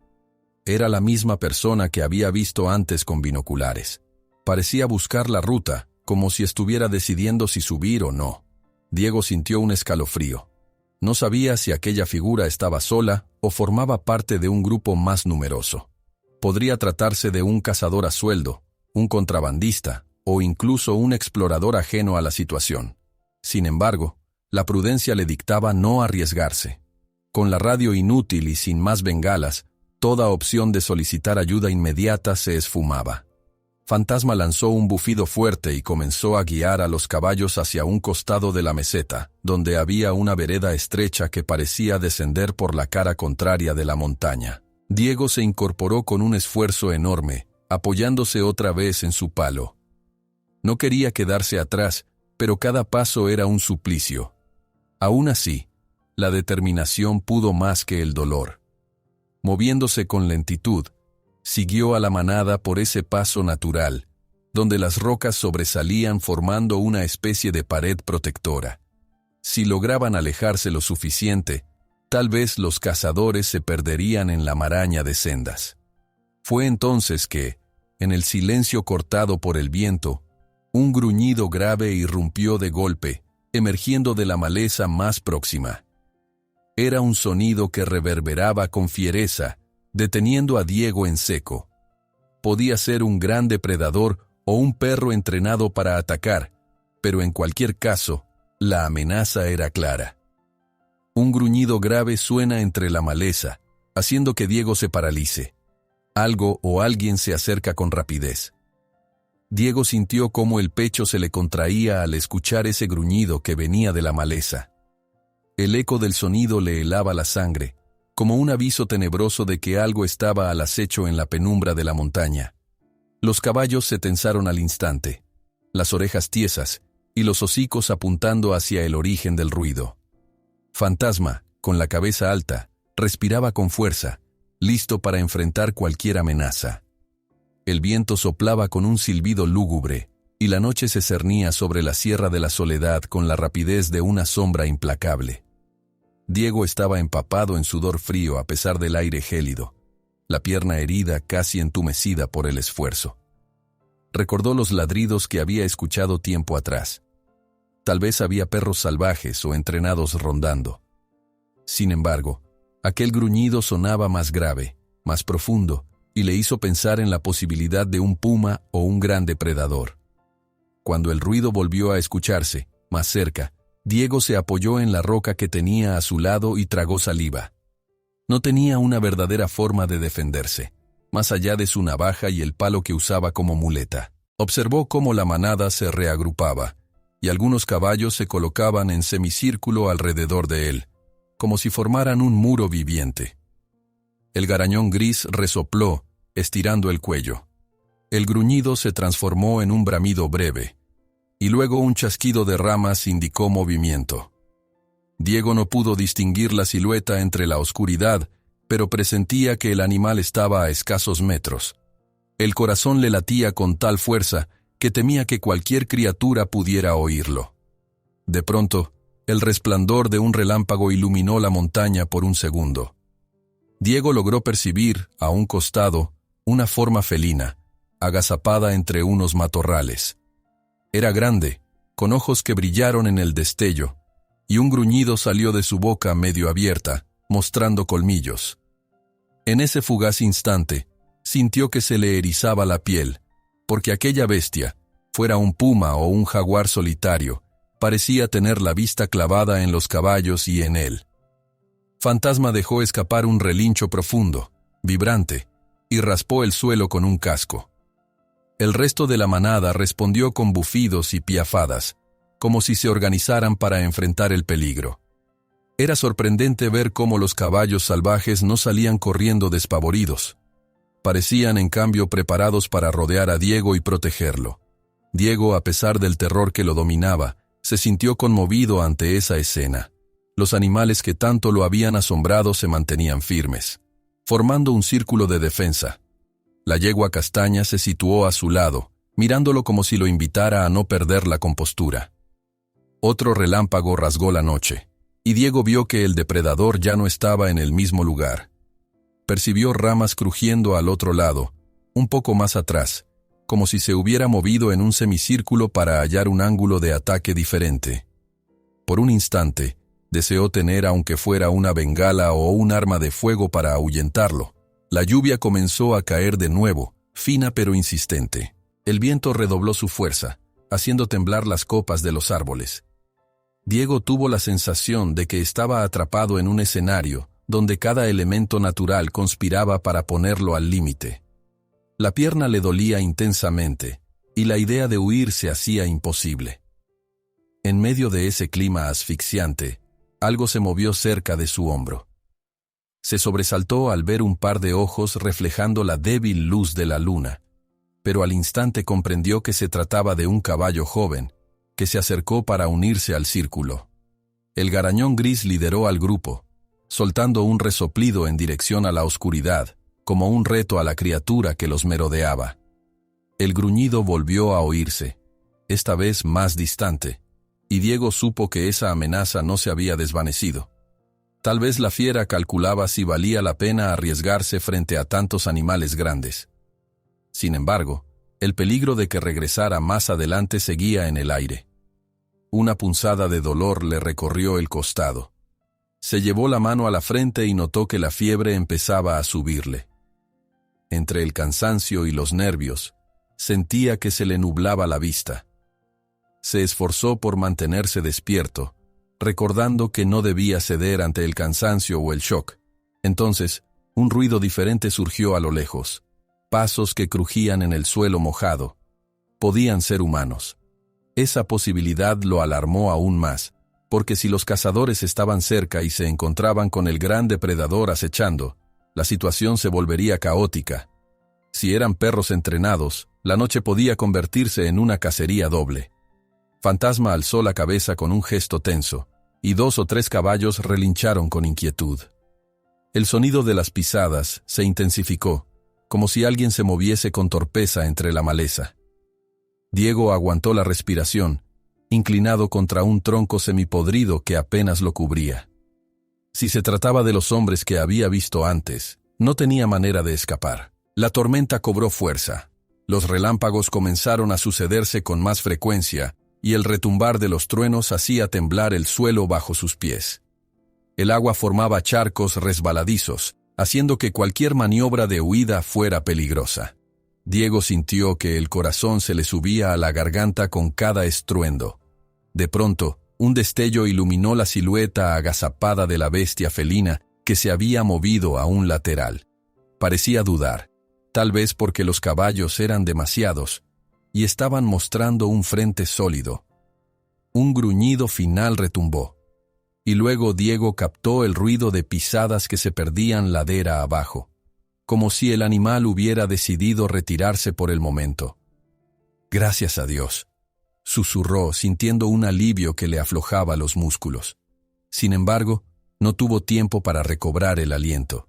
Speaker 1: Era la misma persona que había visto antes con binoculares. Parecía buscar la ruta, como si estuviera decidiendo si subir o no. Diego sintió un escalofrío. No sabía si aquella figura estaba sola o formaba parte de un grupo más numeroso. Podría tratarse de un cazador a sueldo, un contrabandista o incluso un explorador ajeno a la situación. Sin embargo, la prudencia le dictaba no arriesgarse. Con la radio inútil y sin más bengalas, toda opción de solicitar ayuda inmediata se esfumaba. Fantasma lanzó un bufido fuerte y comenzó a guiar a los caballos hacia un costado de la meseta, donde había una vereda estrecha que parecía descender por la cara contraria de la montaña. Diego se incorporó con un esfuerzo enorme, apoyándose otra vez en su palo. No quería quedarse atrás, pero cada paso era un suplicio. Aún así, la determinación pudo más que el dolor. Moviéndose con lentitud, siguió a la manada por ese paso natural, donde las rocas sobresalían formando una especie de pared protectora. Si lograban alejarse lo suficiente, tal vez los cazadores se perderían en la maraña de sendas. Fue entonces que, en el silencio cortado por el viento, un gruñido grave irrumpió de golpe, emergiendo de la maleza más próxima. Era un sonido que reverberaba con fiereza, deteniendo a Diego en seco. Podía ser un gran depredador o un perro entrenado para atacar, pero en cualquier caso, la amenaza era clara. Un gruñido grave suena entre la maleza, haciendo que Diego se paralice. Algo o alguien se acerca con rapidez. Diego sintió cómo el pecho se le contraía al escuchar ese gruñido que venía de la maleza. El eco del sonido le helaba la sangre, como un aviso tenebroso de que algo estaba al acecho en la penumbra de la montaña. Los caballos se tensaron al instante, las orejas tiesas y los hocicos apuntando hacia el origen del ruido. Fantasma, con la cabeza alta, respiraba con fuerza, listo para enfrentar cualquier amenaza. El viento soplaba con un silbido lúgubre, y la noche se cernía sobre la Sierra de la Soledad con la rapidez de una sombra implacable. Diego estaba empapado en sudor frío a pesar del aire gélido, la pierna herida casi entumecida por el esfuerzo. Recordó los ladridos que había escuchado tiempo atrás. Tal vez había perros salvajes o entrenados rondando. Sin embargo, aquel gruñido sonaba más grave, más profundo, y le hizo pensar en la posibilidad de un puma o un gran depredador. Cuando el ruido volvió a escucharse, más cerca, Diego se apoyó en la roca que tenía a su lado y tragó saliva. No tenía una verdadera forma de defenderse, más allá de su navaja y el palo que usaba como muleta. Observó cómo la manada se reagrupaba, y algunos caballos se colocaban en semicírculo alrededor de él, como si formaran un muro viviente. El garañón gris resopló, estirando el cuello. El gruñido se transformó en un bramido breve, y luego un chasquido de ramas indicó movimiento. Diego no pudo distinguir la silueta entre la oscuridad, pero presentía que el animal estaba a escasos metros. El corazón le latía con tal fuerza que temía que cualquier criatura pudiera oírlo. De pronto, el resplandor de un relámpago iluminó la montaña por un segundo. Diego logró percibir, a un costado, una forma felina, agazapada entre unos matorrales. Era grande, con ojos que brillaron en el destello, y un gruñido salió de su boca medio abierta, mostrando colmillos. En ese fugaz instante, sintió que se le erizaba la piel, porque aquella bestia, fuera un puma o un jaguar solitario, parecía tener la vista clavada en los caballos y en él. Fantasma dejó escapar un relincho profundo, vibrante, y raspó el suelo con un casco. El resto de la manada respondió con bufidos y piafadas, como si se organizaran para enfrentar el peligro. Era sorprendente ver cómo los caballos salvajes no salían corriendo despavoridos. Parecían, en cambio, preparados para rodear a Diego y protegerlo. Diego, a pesar del terror que lo dominaba, se sintió conmovido ante esa escena. Los animales que tanto lo habían asombrado se mantenían firmes, formando un círculo de defensa. La yegua castaña se situó a su lado, mirándolo como si lo invitara a no perder la compostura. Otro relámpago rasgó la noche, y Diego vio que el depredador ya no estaba en el mismo lugar. Percibió ramas crujiendo al otro lado, un poco más atrás, como si se hubiera movido en un semicírculo para hallar un ángulo de ataque diferente. Por un instante, deseó tener aunque fuera una bengala o un arma de fuego para ahuyentarlo. La lluvia comenzó a caer de nuevo, fina pero insistente. El viento redobló su fuerza, haciendo temblar las copas de los árboles. Diego tuvo la sensación de que estaba atrapado en un escenario donde cada elemento natural conspiraba para ponerlo al límite. La pierna le dolía intensamente, y la idea de huir se hacía imposible. En medio de ese clima asfixiante, algo se movió cerca de su hombro. Se sobresaltó al ver un par de ojos reflejando la débil luz de la luna, pero al instante comprendió que se trataba de un caballo joven, que se acercó para unirse al círculo. El garañón gris lideró al grupo, soltando un resoplido en dirección a la oscuridad, como un reto a la criatura que los merodeaba. El gruñido volvió a oírse, esta vez más distante, y Diego supo que esa amenaza no se había desvanecido. Tal vez la fiera calculaba si valía la pena arriesgarse frente a tantos animales grandes. Sin embargo, el peligro de que regresara más adelante seguía en el aire. Una punzada de dolor le recorrió el costado. Se llevó la mano a la frente y notó que la fiebre empezaba a subirle. Entre el cansancio y los nervios, sentía que se le nublaba la vista. Se esforzó por mantenerse despierto, recordando que no debía ceder ante el cansancio o el shock. Entonces, un ruido diferente surgió a lo lejos. Pasos que crujían en el suelo mojado. Podían ser humanos. Esa posibilidad lo alarmó aún más, porque si los cazadores estaban cerca y se encontraban con el gran depredador acechando, la situación se volvería caótica. Si eran perros entrenados, la noche podía convertirse en una cacería doble. Fantasma alzó la cabeza con un gesto tenso, y 2 o 3 caballos relincharon con inquietud. El sonido de las pisadas se intensificó, como si alguien se moviese con torpeza entre la maleza. Diego aguantó la respiración, inclinado contra un tronco semipodrido que apenas lo cubría. Si se trataba de los hombres que había visto antes, no tenía manera de escapar. La tormenta cobró fuerza. Los relámpagos comenzaron a sucederse con más frecuencia, y el retumbar de los truenos hacía temblar el suelo bajo sus pies. El agua formaba charcos resbaladizos, haciendo que cualquier maniobra de huida fuera peligrosa. Diego sintió que el corazón se le subía a la garganta con cada estruendo. De pronto, un destello iluminó la silueta agazapada de la bestia felina que se había movido a un lateral. Parecía dudar, tal vez porque los caballos eran demasiados, y estaban mostrando un frente sólido. Un gruñido final retumbó, y luego Diego captó el ruido de pisadas que se perdían ladera abajo, como si el animal hubiera decidido retirarse por el momento. «Gracias a Dios», susurró, sintiendo un alivio que le aflojaba los músculos. Sin embargo, no tuvo tiempo para recobrar el aliento.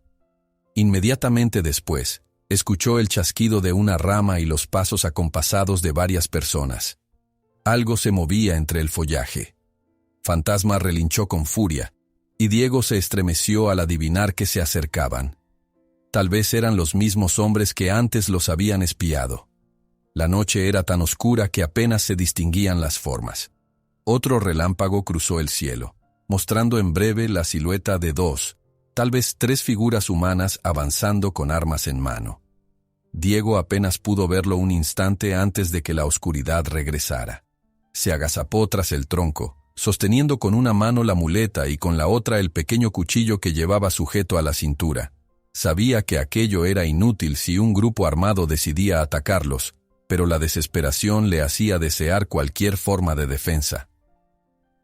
Speaker 1: Inmediatamente después, escuchó el chasquido de una rama y los pasos acompasados de varias personas. Algo se movía entre el follaje. Fantasma relinchó con furia, y Diego se estremeció al adivinar que se acercaban. Tal vez eran los mismos hombres que antes los habían espiado. La noche era tan oscura que apenas se distinguían las formas. Otro relámpago cruzó el cielo, mostrando en breve la silueta de dos, tal vez tres figuras humanas avanzando con armas en mano. Diego apenas pudo verlo un instante antes de que la oscuridad regresara. Se agazapó tras el tronco, sosteniendo con una mano la muleta y con la otra el pequeño cuchillo que llevaba sujeto a la cintura. Sabía que aquello era inútil si un grupo armado decidía atacarlos, pero la desesperación le hacía desear cualquier forma de defensa.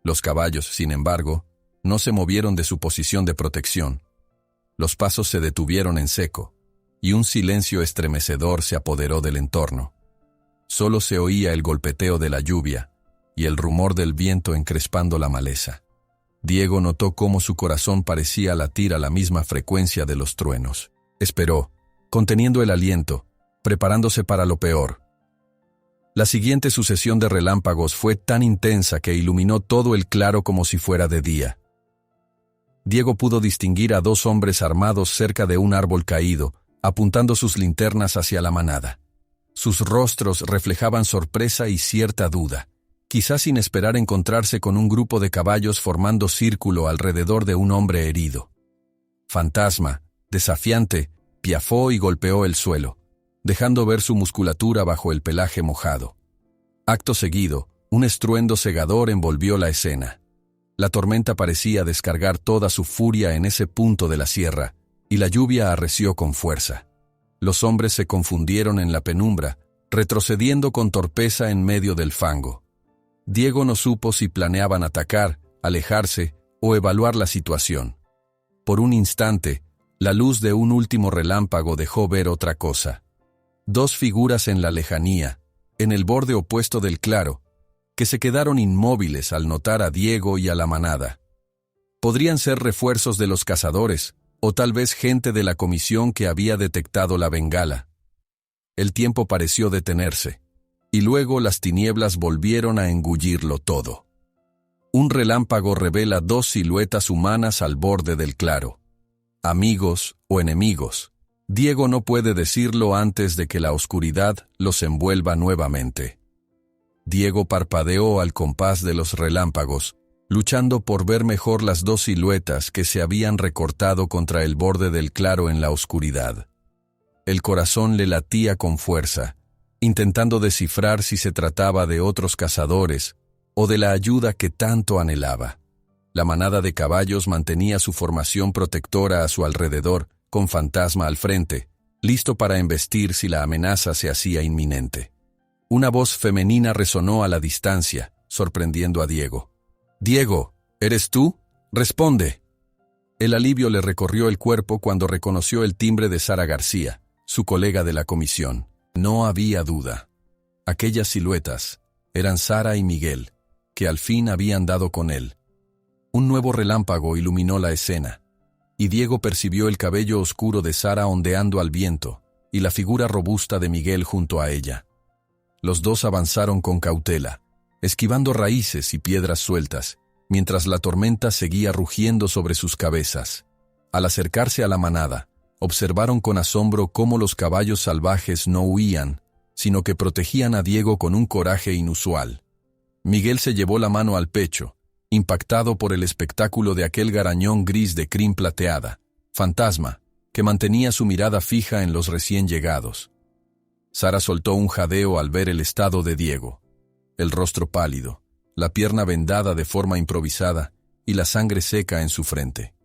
Speaker 1: Los caballos, sin embargo, no se movieron de su posición de protección. Los pasos se detuvieron en seco, y un silencio estremecedor se apoderó del entorno. Solo se oía el golpeteo de la lluvia y el rumor del viento encrespando la maleza. Diego notó cómo su corazón parecía latir a la misma frecuencia de los truenos. Esperó, conteniendo el aliento, preparándose para lo peor. La siguiente sucesión de relámpagos fue tan intensa que iluminó todo el claro como si fuera de día. Diego pudo distinguir a dos hombres armados cerca de un árbol caído, apuntando sus linternas hacia la manada. Sus rostros reflejaban sorpresa y cierta duda, quizás sin esperar encontrarse con un grupo de caballos formando círculo alrededor de un hombre herido. Fantasma, desafiante, piafó y golpeó el suelo, dejando ver su musculatura bajo el pelaje mojado. Acto seguido, un estruendo cegador envolvió la escena. La tormenta parecía descargar toda su furia en ese punto de la sierra, y la lluvia arreció con fuerza. Los hombres se confundieron en la penumbra, retrocediendo con torpeza en medio del fango. Diego no supo si planeaban atacar, alejarse o evaluar la situación. Por un instante, la luz de un último relámpago dejó ver otra cosa. Dos figuras en la lejanía, en el borde opuesto del claro, que se quedaron inmóviles al notar a Diego y a la manada. Podrían ser refuerzos de los cazadores, o tal vez gente de la comisión que había detectado la bengala. El tiempo pareció detenerse, y luego las tinieblas volvieron a engullirlo todo. Un relámpago revela dos siluetas humanas al borde del claro. Amigos o enemigos. Diego no puede decirlo antes de que la oscuridad los envuelva nuevamente. Diego parpadeó al compás de los relámpagos, luchando por ver mejor las dos siluetas que se habían recortado contra el borde del claro en la oscuridad. El corazón le latía con fuerza, intentando descifrar si se trataba de otros cazadores o de la ayuda que tanto anhelaba. La manada de caballos mantenía su formación protectora a su alrededor, con Fantasma al frente, listo para embestir si la amenaza se hacía inminente. Una voz femenina resonó a la distancia, sorprendiendo a Diego. «Diego, ¿eres tú? Responde». El alivio le recorrió el cuerpo cuando reconoció el timbre de Sara García, su colega de la comisión. No había duda. Aquellas siluetas eran Sara y Miguel, que al fin habían dado con él. Un nuevo relámpago iluminó la escena, y Diego percibió el cabello oscuro de Sara ondeando al viento, y la figura robusta de Miguel junto a ella. Los dos avanzaron con cautela, esquivando raíces y piedras sueltas, mientras la tormenta seguía rugiendo sobre sus cabezas. Al acercarse a la manada, observaron con asombro cómo los caballos salvajes no huían, sino que protegían a Diego con un coraje inusual. Miguel se llevó la mano al pecho, impactado por el espectáculo de aquel garañón gris de crin plateada, Fantasma, que mantenía su mirada fija en los recién llegados. Sara soltó un jadeo al ver el estado de Diego. El rostro pálido, la pierna vendada de forma improvisada y la sangre seca en su frente.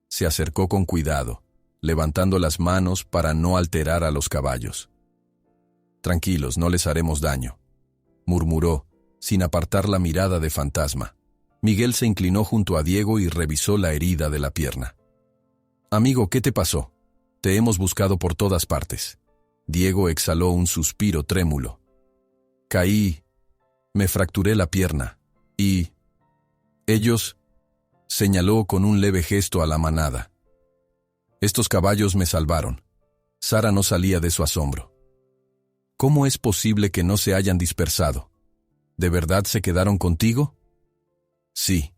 Speaker 1: Se acercó con cuidado, levantando las manos para no alterar a los caballos. «Tranquilos, no les haremos daño», murmuró, sin apartar la mirada de Fantasma. Miguel se inclinó junto a Diego y revisó la herida de la pierna. «Amigo, ¿qué te pasó? Te hemos buscado por todas partes». Diego exhaló un suspiro trémulo. «Caí, me fracturé la pierna, y... ellos», señaló con un leve gesto a la manada. «Estos caballos me salvaron». Sara no salía de su asombro. «¿Cómo es posible que no se hayan dispersado? ¿De verdad se quedaron contigo?» Sí,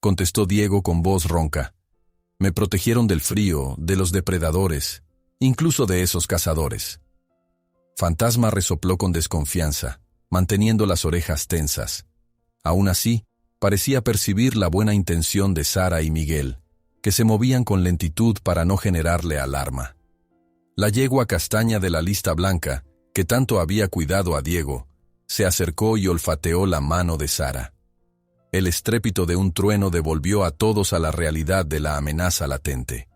Speaker 1: contestó Diego con voz ronca. Me protegieron del frío, de los depredadores, incluso de esos cazadores. Fantasma resopló con desconfianza, manteniendo las orejas tensas. Aún así, parecía percibir la buena intención de Sara y Miguel, que se movían con lentitud para no generarle alarma. La yegua castaña de la lista blanca, que tanto había cuidado a Diego, se acercó y olfateó la mano de Sara. El estrépito de un trueno devolvió a todos a la realidad de la amenaza latente.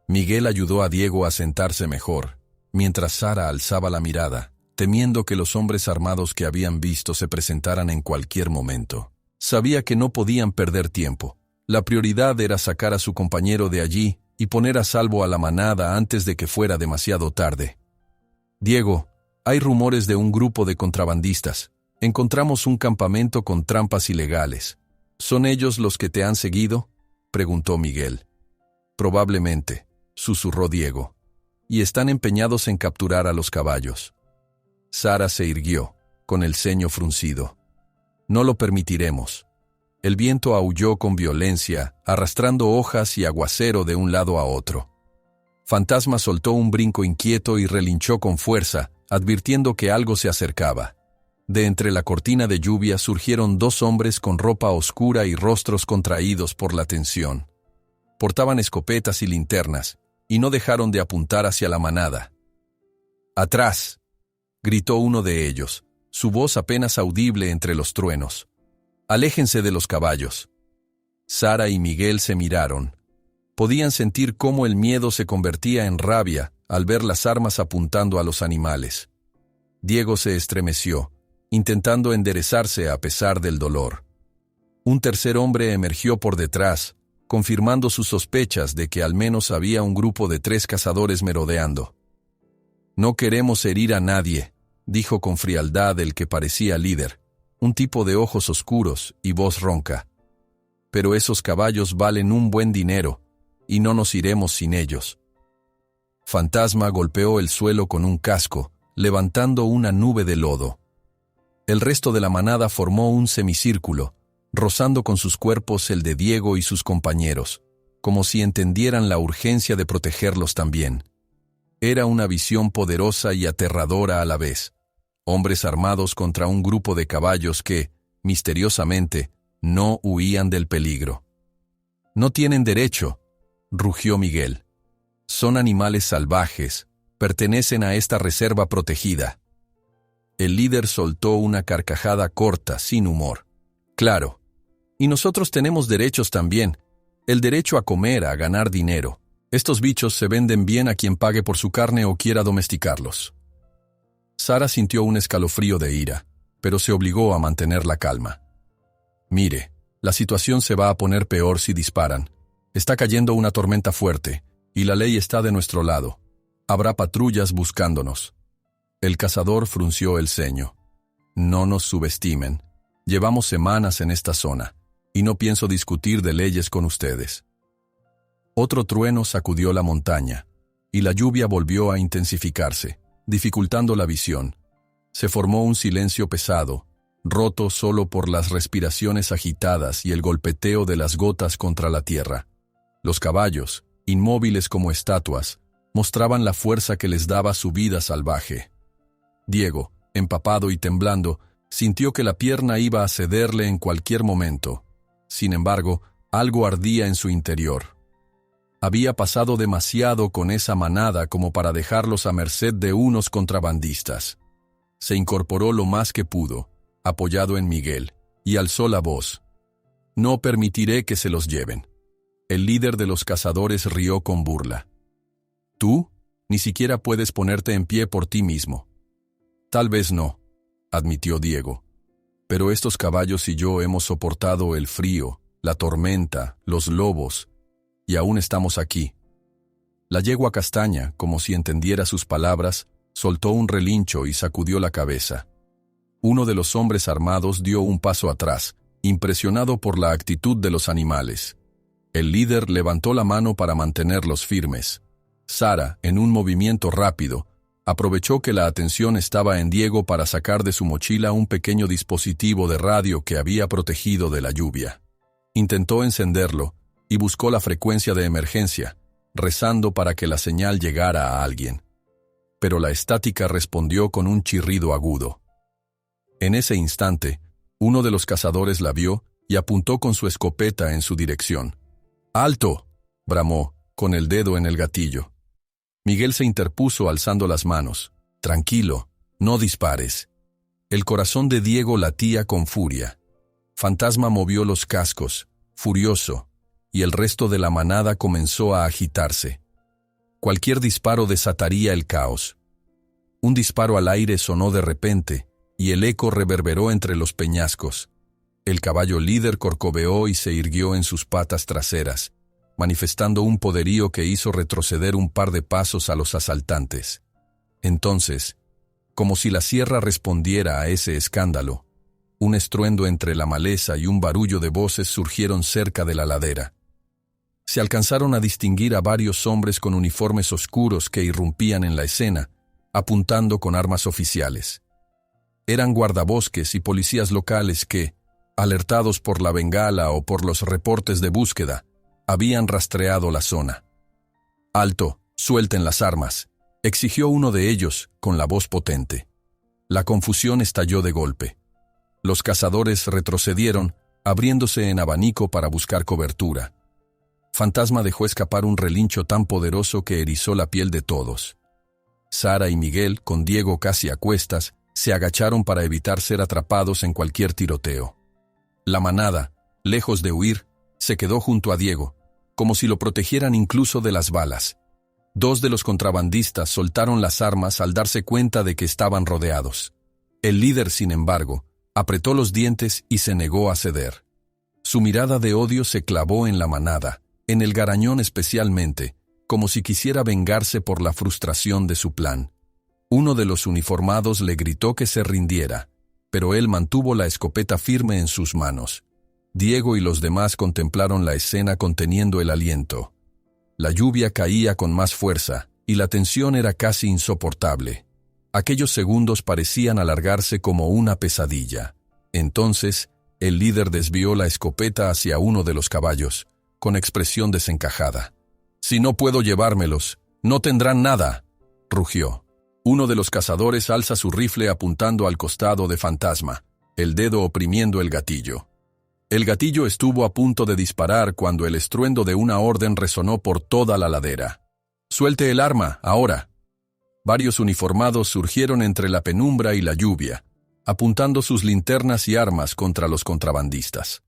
Speaker 1: Miguel ayudó a Diego a sentarse mejor, mientras Sara alzaba la mirada, temiendo que los hombres armados que habían visto se presentaran en cualquier momento. Sabía que no podían perder tiempo. La prioridad era sacar a su compañero de allí y poner a salvo a la manada antes de que fuera demasiado tarde. Diego, hay rumores de un grupo de contrabandistas. Encontramos un campamento con trampas ilegales. ¿Son ellos los que te han seguido?, preguntó Miguel. Probablemente, susurró Diego. Y están empeñados en capturar a los caballos. Sara se irguió, con el ceño fruncido. No lo permitiremos. El viento aulló con violencia, arrastrando hojas y aguacero de un lado a otro. Fantasma soltó un brinco inquieto y relinchó con fuerza, advirtiendo que algo se acercaba. De entre la cortina de lluvia surgieron dos hombres con ropa oscura y rostros contraídos por la tensión. Portaban escopetas y linternas, y no dejaron de apuntar hacia la manada. ¡Atrás!, gritó uno de ellos, su voz apenas audible entre los truenos. ¡Aléjense de los caballos! Sara y Miguel se miraron. Podían sentir cómo el miedo se convertía en rabia al ver las armas apuntando a los animales. Diego se estremeció, intentando enderezarse a pesar del dolor. Un tercer hombre emergió por detrás, confirmando sus sospechas de que al menos había un grupo de 3 cazadores merodeando. «No queremos herir a nadie», dijo con frialdad el que parecía líder, un tipo de ojos oscuros y voz ronca. «Pero esos caballos valen un buen dinero, y no nos iremos sin ellos». Fantasma golpeó el suelo con un casco, levantando una nube de lodo. El resto de la manada formó un semicírculo, rozando con sus cuerpos el de Diego y sus compañeros, como si entendieran la urgencia de protegerlos también. Era una visión poderosa y aterradora a la vez. Hombres armados contra un grupo de caballos que, misteriosamente, no huían del peligro. «No tienen derecho», rugió Miguel. «Son animales salvajes, pertenecen a esta reserva protegida». El líder soltó una carcajada corta, sin humor. «Claro. Y nosotros tenemos derechos también. El derecho a comer, a ganar dinero. Estos bichos se venden bien a quien pague por su carne o quiera domesticarlos». Sara sintió un escalofrío de ira, pero se obligó a mantener la calma. «Mire, la situación se va a poner peor si disparan. Está cayendo una tormenta fuerte, y la ley está de nuestro lado. Habrá patrullas buscándonos». El cazador frunció el ceño. «No nos subestimen. Llevamos semanas en esta zona, y no pienso discutir de leyes con ustedes». Otro trueno sacudió la montaña, y la lluvia volvió a intensificarse, dificultando la visión. Se formó un silencio pesado, roto solo por las respiraciones agitadas y el golpeteo de las gotas contra la tierra. Los caballos, inmóviles como estatuas, mostraban la fuerza que les daba su vida salvaje. Diego, empapado y temblando, sintió que la pierna iba a cederle en cualquier momento. Sin embargo, algo ardía en su interior. Había pasado demasiado con esa manada como para dejarlos a merced de unos contrabandistas. Se incorporó lo más que pudo, apoyado en Miguel, y alzó la voz. «No permitiré que se los lleven». El líder de los cazadores rió con burla. «¿Tú? Ni siquiera puedes ponerte en pie por ti mismo». «Tal vez no», admitió Diego. «Pero estos caballos y yo hemos soportado el frío, la tormenta, los lobos, y aún estamos aquí». La yegua castaña, como si entendiera sus palabras, soltó un relincho y sacudió la cabeza. Uno de los hombres armados dio un paso atrás, impresionado por la actitud de los animales. El líder levantó la mano para mantenerlos firmes. Sara, en un movimiento rápido, aprovechó que la atención estaba en Diego para sacar de su mochila un pequeño dispositivo de radio que había protegido de la lluvia. Intentó encenderlo y buscó la frecuencia de emergencia, rezando para que la señal llegara a alguien. Pero la estática respondió con un chirrido agudo. En ese instante, uno de los cazadores la vio y apuntó con su escopeta en su dirección. ¡Alto!, bramó, con el dedo en el gatillo. Miguel se interpuso alzando las manos. «Tranquilo, no dispares». El corazón de Diego latía con furia. Fantasma movió los cascos, furioso, y el resto de la manada comenzó a agitarse. Cualquier disparo desataría el caos. Un disparo al aire sonó de repente, y el eco reverberó entre los peñascos. El caballo líder corcoveó y se irguió en sus patas traseras, manifestando un poderío que hizo retroceder un par de pasos a los asaltantes. Entonces, como si la sierra respondiera a ese escándalo, un estruendo entre la maleza y un barullo de voces surgieron cerca de la ladera. Se alcanzaron a distinguir a varios hombres con uniformes oscuros que irrumpían en la escena, apuntando con armas oficiales. Eran guardabosques y policías locales que, alertados por la bengala o por los reportes de búsqueda, habían rastreado la zona. «Alto, suelten las armas», exigió uno de ellos, con la voz potente. La confusión estalló de golpe. Los cazadores retrocedieron, abriéndose en abanico para buscar cobertura. Fantasma dejó escapar un relincho tan poderoso que erizó la piel de todos. Sara y Miguel, con Diego casi a cuestas, se agacharon para evitar ser atrapados en cualquier tiroteo. La manada, lejos de huir, se quedó junto a Diego, como si lo protegieran incluso de las balas. Dos de los contrabandistas soltaron las armas al darse cuenta de que estaban rodeados. El líder, sin embargo, apretó los dientes y se negó a ceder. Su mirada de odio se clavó en la manada, en el garañón especialmente, como si quisiera vengarse por la frustración de su plan. Uno de los uniformados le gritó que se rindiera, pero él mantuvo la escopeta firme en sus manos. Diego y los demás contemplaron la escena conteniendo el aliento. La lluvia caía con más fuerza, y la tensión era casi insoportable. Aquellos segundos parecían alargarse como una pesadilla. Entonces, el líder desvió la escopeta hacia uno de los caballos, con expresión desencajada. «Si no puedo llevármelos, no tendrán nada», rugió. Uno de los cazadores alza su rifle apuntando al costado de Fantasma, el dedo oprimiendo el gatillo. El gatillo estuvo a punto de disparar cuando el estruendo de una orden resonó por toda la ladera. «Suelte el arma, ahora». Varios uniformados surgieron entre la penumbra y la lluvia, apuntando sus linternas y armas contra los contrabandistas.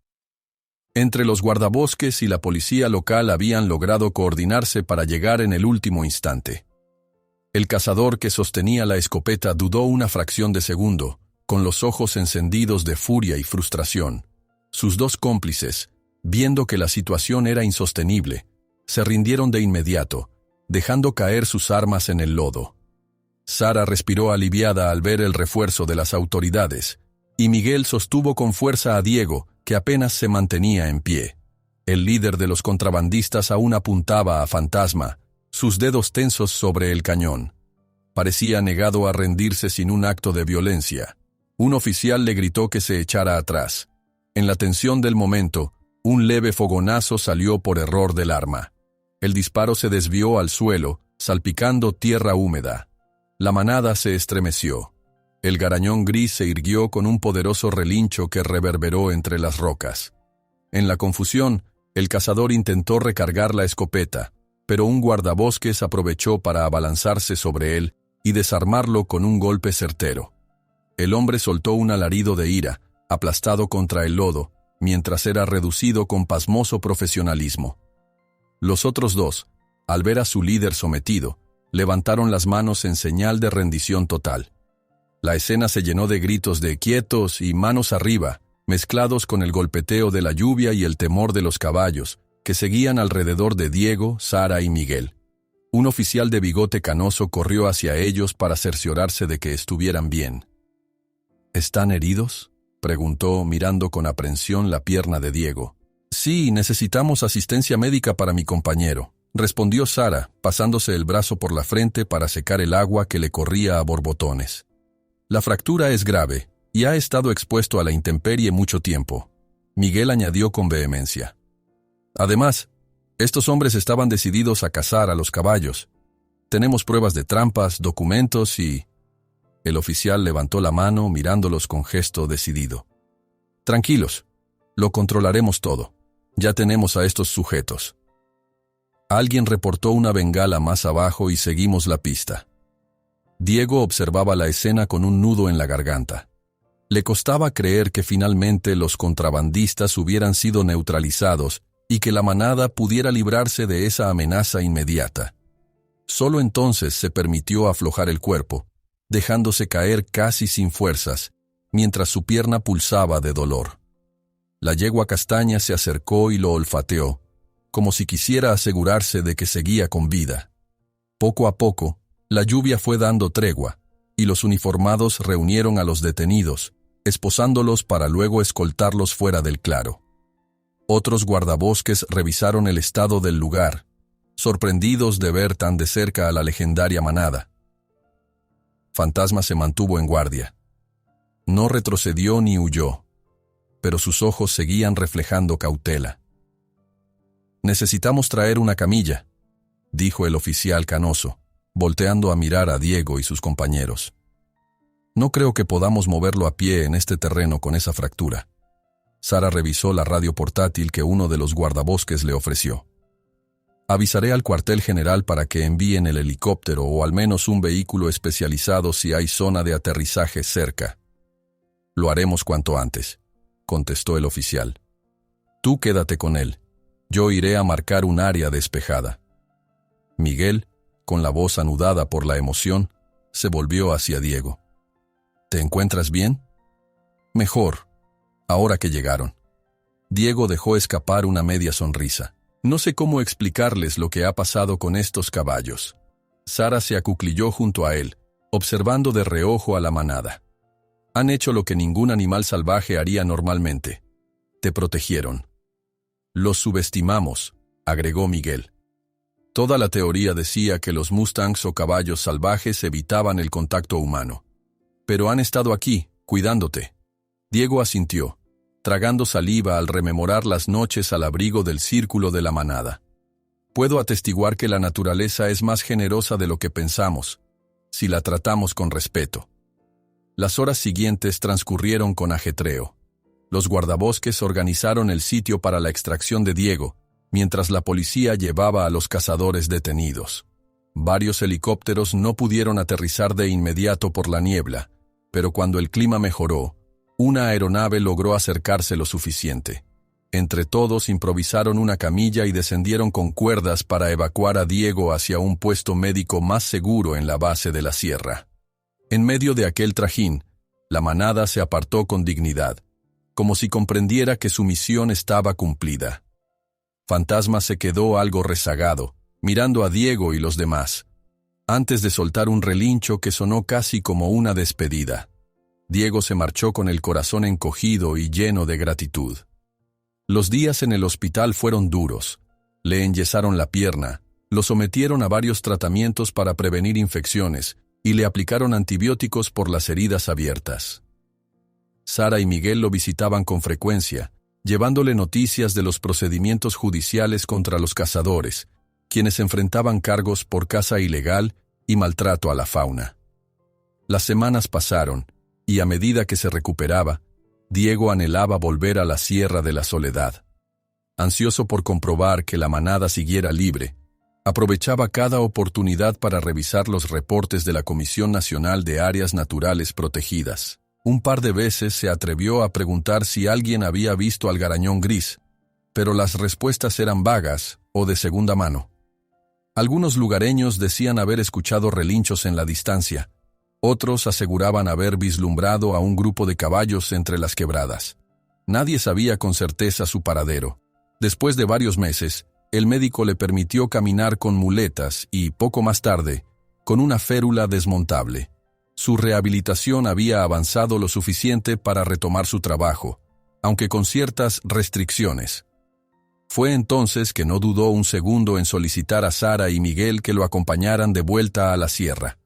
Speaker 1: Entre los guardabosques y la policía local habían logrado coordinarse para llegar en el último instante. El cazador que sostenía la escopeta dudó una fracción de segundo, con los ojos encendidos de furia y frustración. Sus dos cómplices, viendo que la situación era insostenible, se rindieron de inmediato, dejando caer sus armas en el lodo. Sara respiró aliviada al ver el refuerzo de las autoridades, y Miguel sostuvo con fuerza a Diego, que apenas se mantenía en pie. El líder de los contrabandistas aún apuntaba a Fantasma, sus dedos tensos sobre el cañón. Parecía negado a rendirse sin un acto de violencia. Un oficial le gritó que se echara atrás. En la tensión del momento, un leve fogonazo salió por error del arma. El disparo se desvió al suelo, salpicando tierra húmeda. La manada se estremeció. El garañón gris se irguió con un poderoso relincho que reverberó entre las rocas. En la confusión, el cazador intentó recargar la escopeta, pero un guardabosques aprovechó para abalanzarse sobre él y desarmarlo con un golpe certero. El hombre soltó un alarido de ira, aplastado contra el lodo, mientras era reducido con pasmoso profesionalismo. Los otros dos, al ver a su líder sometido, levantaron las manos en señal de rendición total. La escena se llenó de gritos de «quietos» y «manos arriba», mezclados con el golpeteo de la lluvia y el temor de los caballos, que seguían alrededor de Diego, Sara y Miguel. Un oficial de bigote canoso corrió hacia ellos para cerciorarse de que estuvieran bien. «¿Están heridos?», preguntó, mirando con aprensión la pierna de Diego. «Sí, necesitamos asistencia médica para mi compañero», respondió Sara, pasándose el brazo por la frente para secar el agua que le corría a borbotones. «La fractura es grave y ha estado expuesto a la intemperie mucho tiempo». Miguel añadió con vehemencia. Además, estos hombres estaban decididos a cazar a los caballos. Tenemos pruebas de trampas, documentos y... El oficial levantó la mano mirándolos con gesto decidido. Tranquilos, lo controlaremos todo. Ya tenemos a estos sujetos. Alguien reportó una bengala más abajo y seguimos la pista. Diego observaba la escena con un nudo en la garganta. Le costaba creer que finalmente los contrabandistas hubieran sido neutralizados y que la manada pudiera librarse de esa amenaza inmediata. Solo entonces se permitió aflojar el cuerpo, dejándose caer casi sin fuerzas, mientras su pierna pulsaba de dolor. La yegua castaña se acercó y lo olfateó, como si quisiera asegurarse de que seguía con vida. Poco a poco, la lluvia fue dando tregua, y los uniformados reunieron a los detenidos, esposándolos para luego escoltarlos fuera del claro. Otros guardabosques revisaron el estado del lugar, sorprendidos de ver tan de cerca a la legendaria manada. Fantasma se mantuvo en guardia. No retrocedió ni huyó, pero sus ojos seguían reflejando cautela. «Necesitamos traer una camilla», dijo el oficial canoso, volteando a mirar a Diego y sus compañeros. «No creo que podamos moverlo a pie en este terreno con esa fractura». Sara revisó la radio portátil que uno de los guardabosques le ofreció. «Avisaré al cuartel general para que envíen el helicóptero o al menos un vehículo especializado si hay zona de aterrizaje cerca». «Lo haremos cuanto antes», contestó el oficial. «Tú quédate con él. Yo iré a marcar un área despejada». Miguel, con la voz anudada por la emoción, se volvió hacia Diego. «¿Te encuentras bien?» «Mejor, ahora que llegaron». Diego dejó escapar una media sonrisa. «No sé cómo explicarles lo que ha pasado con estos caballos». Sara se acuclilló junto a él, observando de reojo a la manada. «Han hecho lo que ningún animal salvaje haría normalmente. Te protegieron». «Los subestimamos», agregó Miguel. Toda la teoría decía que los mustangs o caballos salvajes evitaban el contacto humano. «Pero han estado aquí, cuidándote». Diego asintió, tragando saliva al rememorar las noches al abrigo del círculo de la manada. «Puedo atestiguar que la naturaleza es más generosa de lo que pensamos, si la tratamos con respeto». Las horas siguientes transcurrieron con ajetreo. Los guardabosques organizaron el sitio para la extracción de Diego, mientras la policía llevaba a los cazadores detenidos. Varios helicópteros no pudieron aterrizar de inmediato por la niebla, pero cuando el clima mejoró, una aeronave logró acercarse lo suficiente. Entre todos improvisaron una camilla y descendieron con cuerdas para evacuar a Diego hacia un puesto médico más seguro en la base de la sierra. En medio de aquel trajín, la manada se apartó con dignidad, como si comprendiera que su misión estaba cumplida. Fantasma se quedó algo rezagado, mirando a Diego y los demás, antes de soltar un relincho que sonó casi como una despedida. Diego se marchó con el corazón encogido y lleno de gratitud. Los días en el hospital fueron duros. Le enyesaron la pierna, lo sometieron a varios tratamientos para prevenir infecciones y le aplicaron antibióticos por las heridas abiertas. Sara y Miguel lo visitaban con frecuencia, llevándole noticias de los procedimientos judiciales contra los cazadores, quienes enfrentaban cargos por caza ilegal y maltrato a la fauna. Las semanas pasaron, y a medida que se recuperaba, Diego anhelaba volver a la Sierra de la Soledad. Ansioso por comprobar que la manada siguiera libre, aprovechaba cada oportunidad para revisar los reportes de la Comisión Nacional de Áreas Naturales Protegidas. Un par de veces se atrevió a preguntar si alguien había visto al garañón gris, pero las respuestas eran vagas o de segunda mano. Algunos lugareños decían haber escuchado relinchos en la distancia, otros aseguraban haber vislumbrado a un grupo de caballos entre las quebradas. Nadie sabía con certeza su paradero. Después de varios meses, el médico le permitió caminar con muletas y, poco más tarde, con una férula desmontable. Su rehabilitación había avanzado lo suficiente para retomar su trabajo, aunque con ciertas restricciones. Fue entonces que no dudó un segundo en solicitar a Sara y Miguel que lo acompañaran de vuelta a la sierra.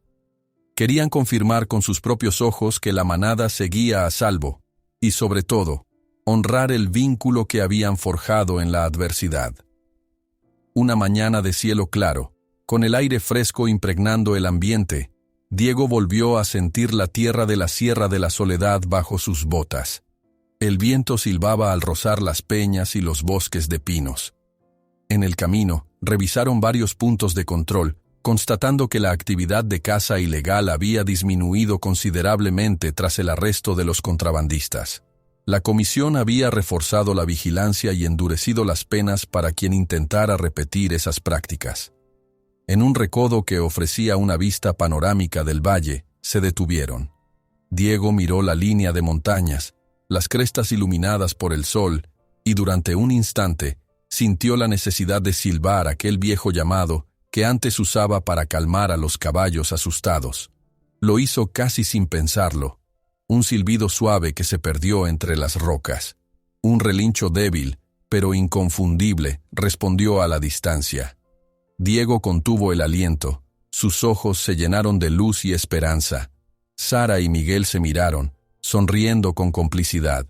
Speaker 1: Querían confirmar con sus propios ojos que la manada seguía a salvo, y sobre todo, honrar el vínculo que habían forjado en la adversidad. Una mañana de cielo claro, con el aire fresco impregnando el ambiente, Diego volvió a sentir la tierra de la Sierra de la Soledad bajo sus botas. El viento silbaba al rozar las peñas y los bosques de pinos. En el camino, revisaron varios puntos de control, constatando que la actividad de caza ilegal había disminuido considerablemente tras el arresto de los contrabandistas. La comisión había reforzado la vigilancia y endurecido las penas para quien intentara repetir esas prácticas. En un recodo que ofrecía una vista panorámica del valle, se detuvieron. Diego miró la línea de montañas, las crestas iluminadas por el sol, y durante un instante sintió la necesidad de silbar aquel viejo llamado que antes usaba para calmar a los caballos asustados. Lo hizo casi sin pensarlo, un silbido suave que se perdió entre las rocas. Un relincho débil, pero inconfundible, respondió a la distancia. Diego contuvo el aliento, sus ojos se llenaron de luz y esperanza. Sara y Miguel se miraron, sonriendo con complicidad.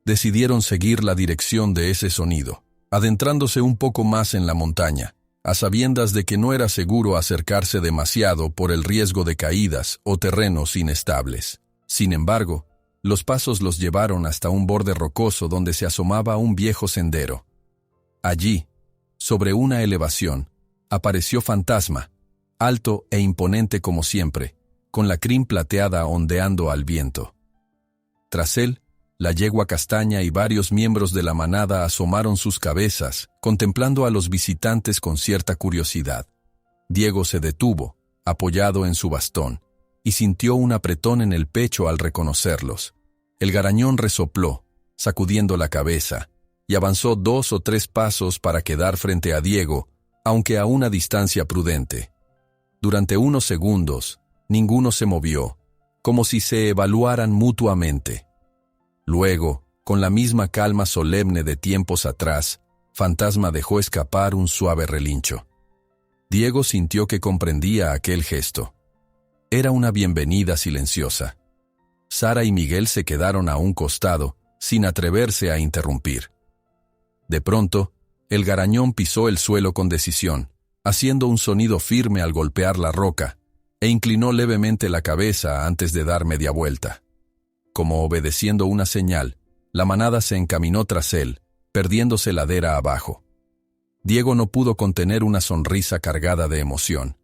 Speaker 1: Decidieron seguir la dirección de ese sonido, adentrándose un poco más en la montaña, a sabiendas de que no era seguro acercarse demasiado por el riesgo de caídas o terrenos inestables. Sin embargo, los pasos los llevaron hasta un borde rocoso donde se asomaba un viejo sendero. Allí, sobre una elevación, apareció Fantasma, alto e imponente como siempre, con la crin plateada ondeando al viento. Tras él, la yegua castaña y varios miembros de la manada asomaron sus cabezas, contemplando a los visitantes con cierta curiosidad. Diego se detuvo, apoyado en su bastón, y sintió un apretón en el pecho al reconocerlos. El garañón resopló, sacudiendo la cabeza, y avanzó 2 o 3 pasos para quedar frente a Diego, aunque a una distancia prudente. Durante unos segundos, ninguno se movió, como si se evaluaran mutuamente. Luego, con la misma calma solemne de tiempos atrás, Fantasma dejó escapar un suave relincho. Diego sintió que comprendía aquel gesto. Era una bienvenida silenciosa. Sara y Miguel se quedaron a un costado, sin atreverse a interrumpir. De pronto, el garañón pisó el suelo con decisión, haciendo un sonido firme al golpear la roca, e inclinó levemente la cabeza antes de dar media vuelta. Como obedeciendo una señal, la manada se encaminó tras él, perdiéndose ladera abajo. Diego no pudo contener una sonrisa cargada de emoción.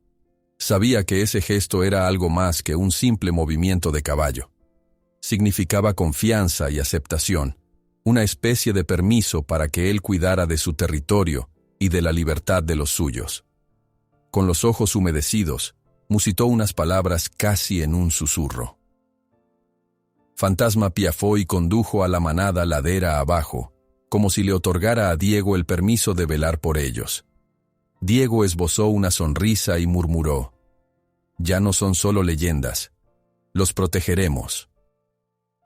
Speaker 1: Sabía que ese gesto era algo más que un simple movimiento de caballo. Significaba confianza y aceptación, una especie de permiso para que él cuidara de su territorio y de la libertad de los suyos. Con los ojos humedecidos, musitó unas palabras casi en un susurro. Fantasma piafó y condujo a la manada ladera abajo, como si le otorgara a Diego el permiso de velar por ellos. Diego esbozó una sonrisa y murmuró: «Ya no son solo leyendas. Los protegeremos».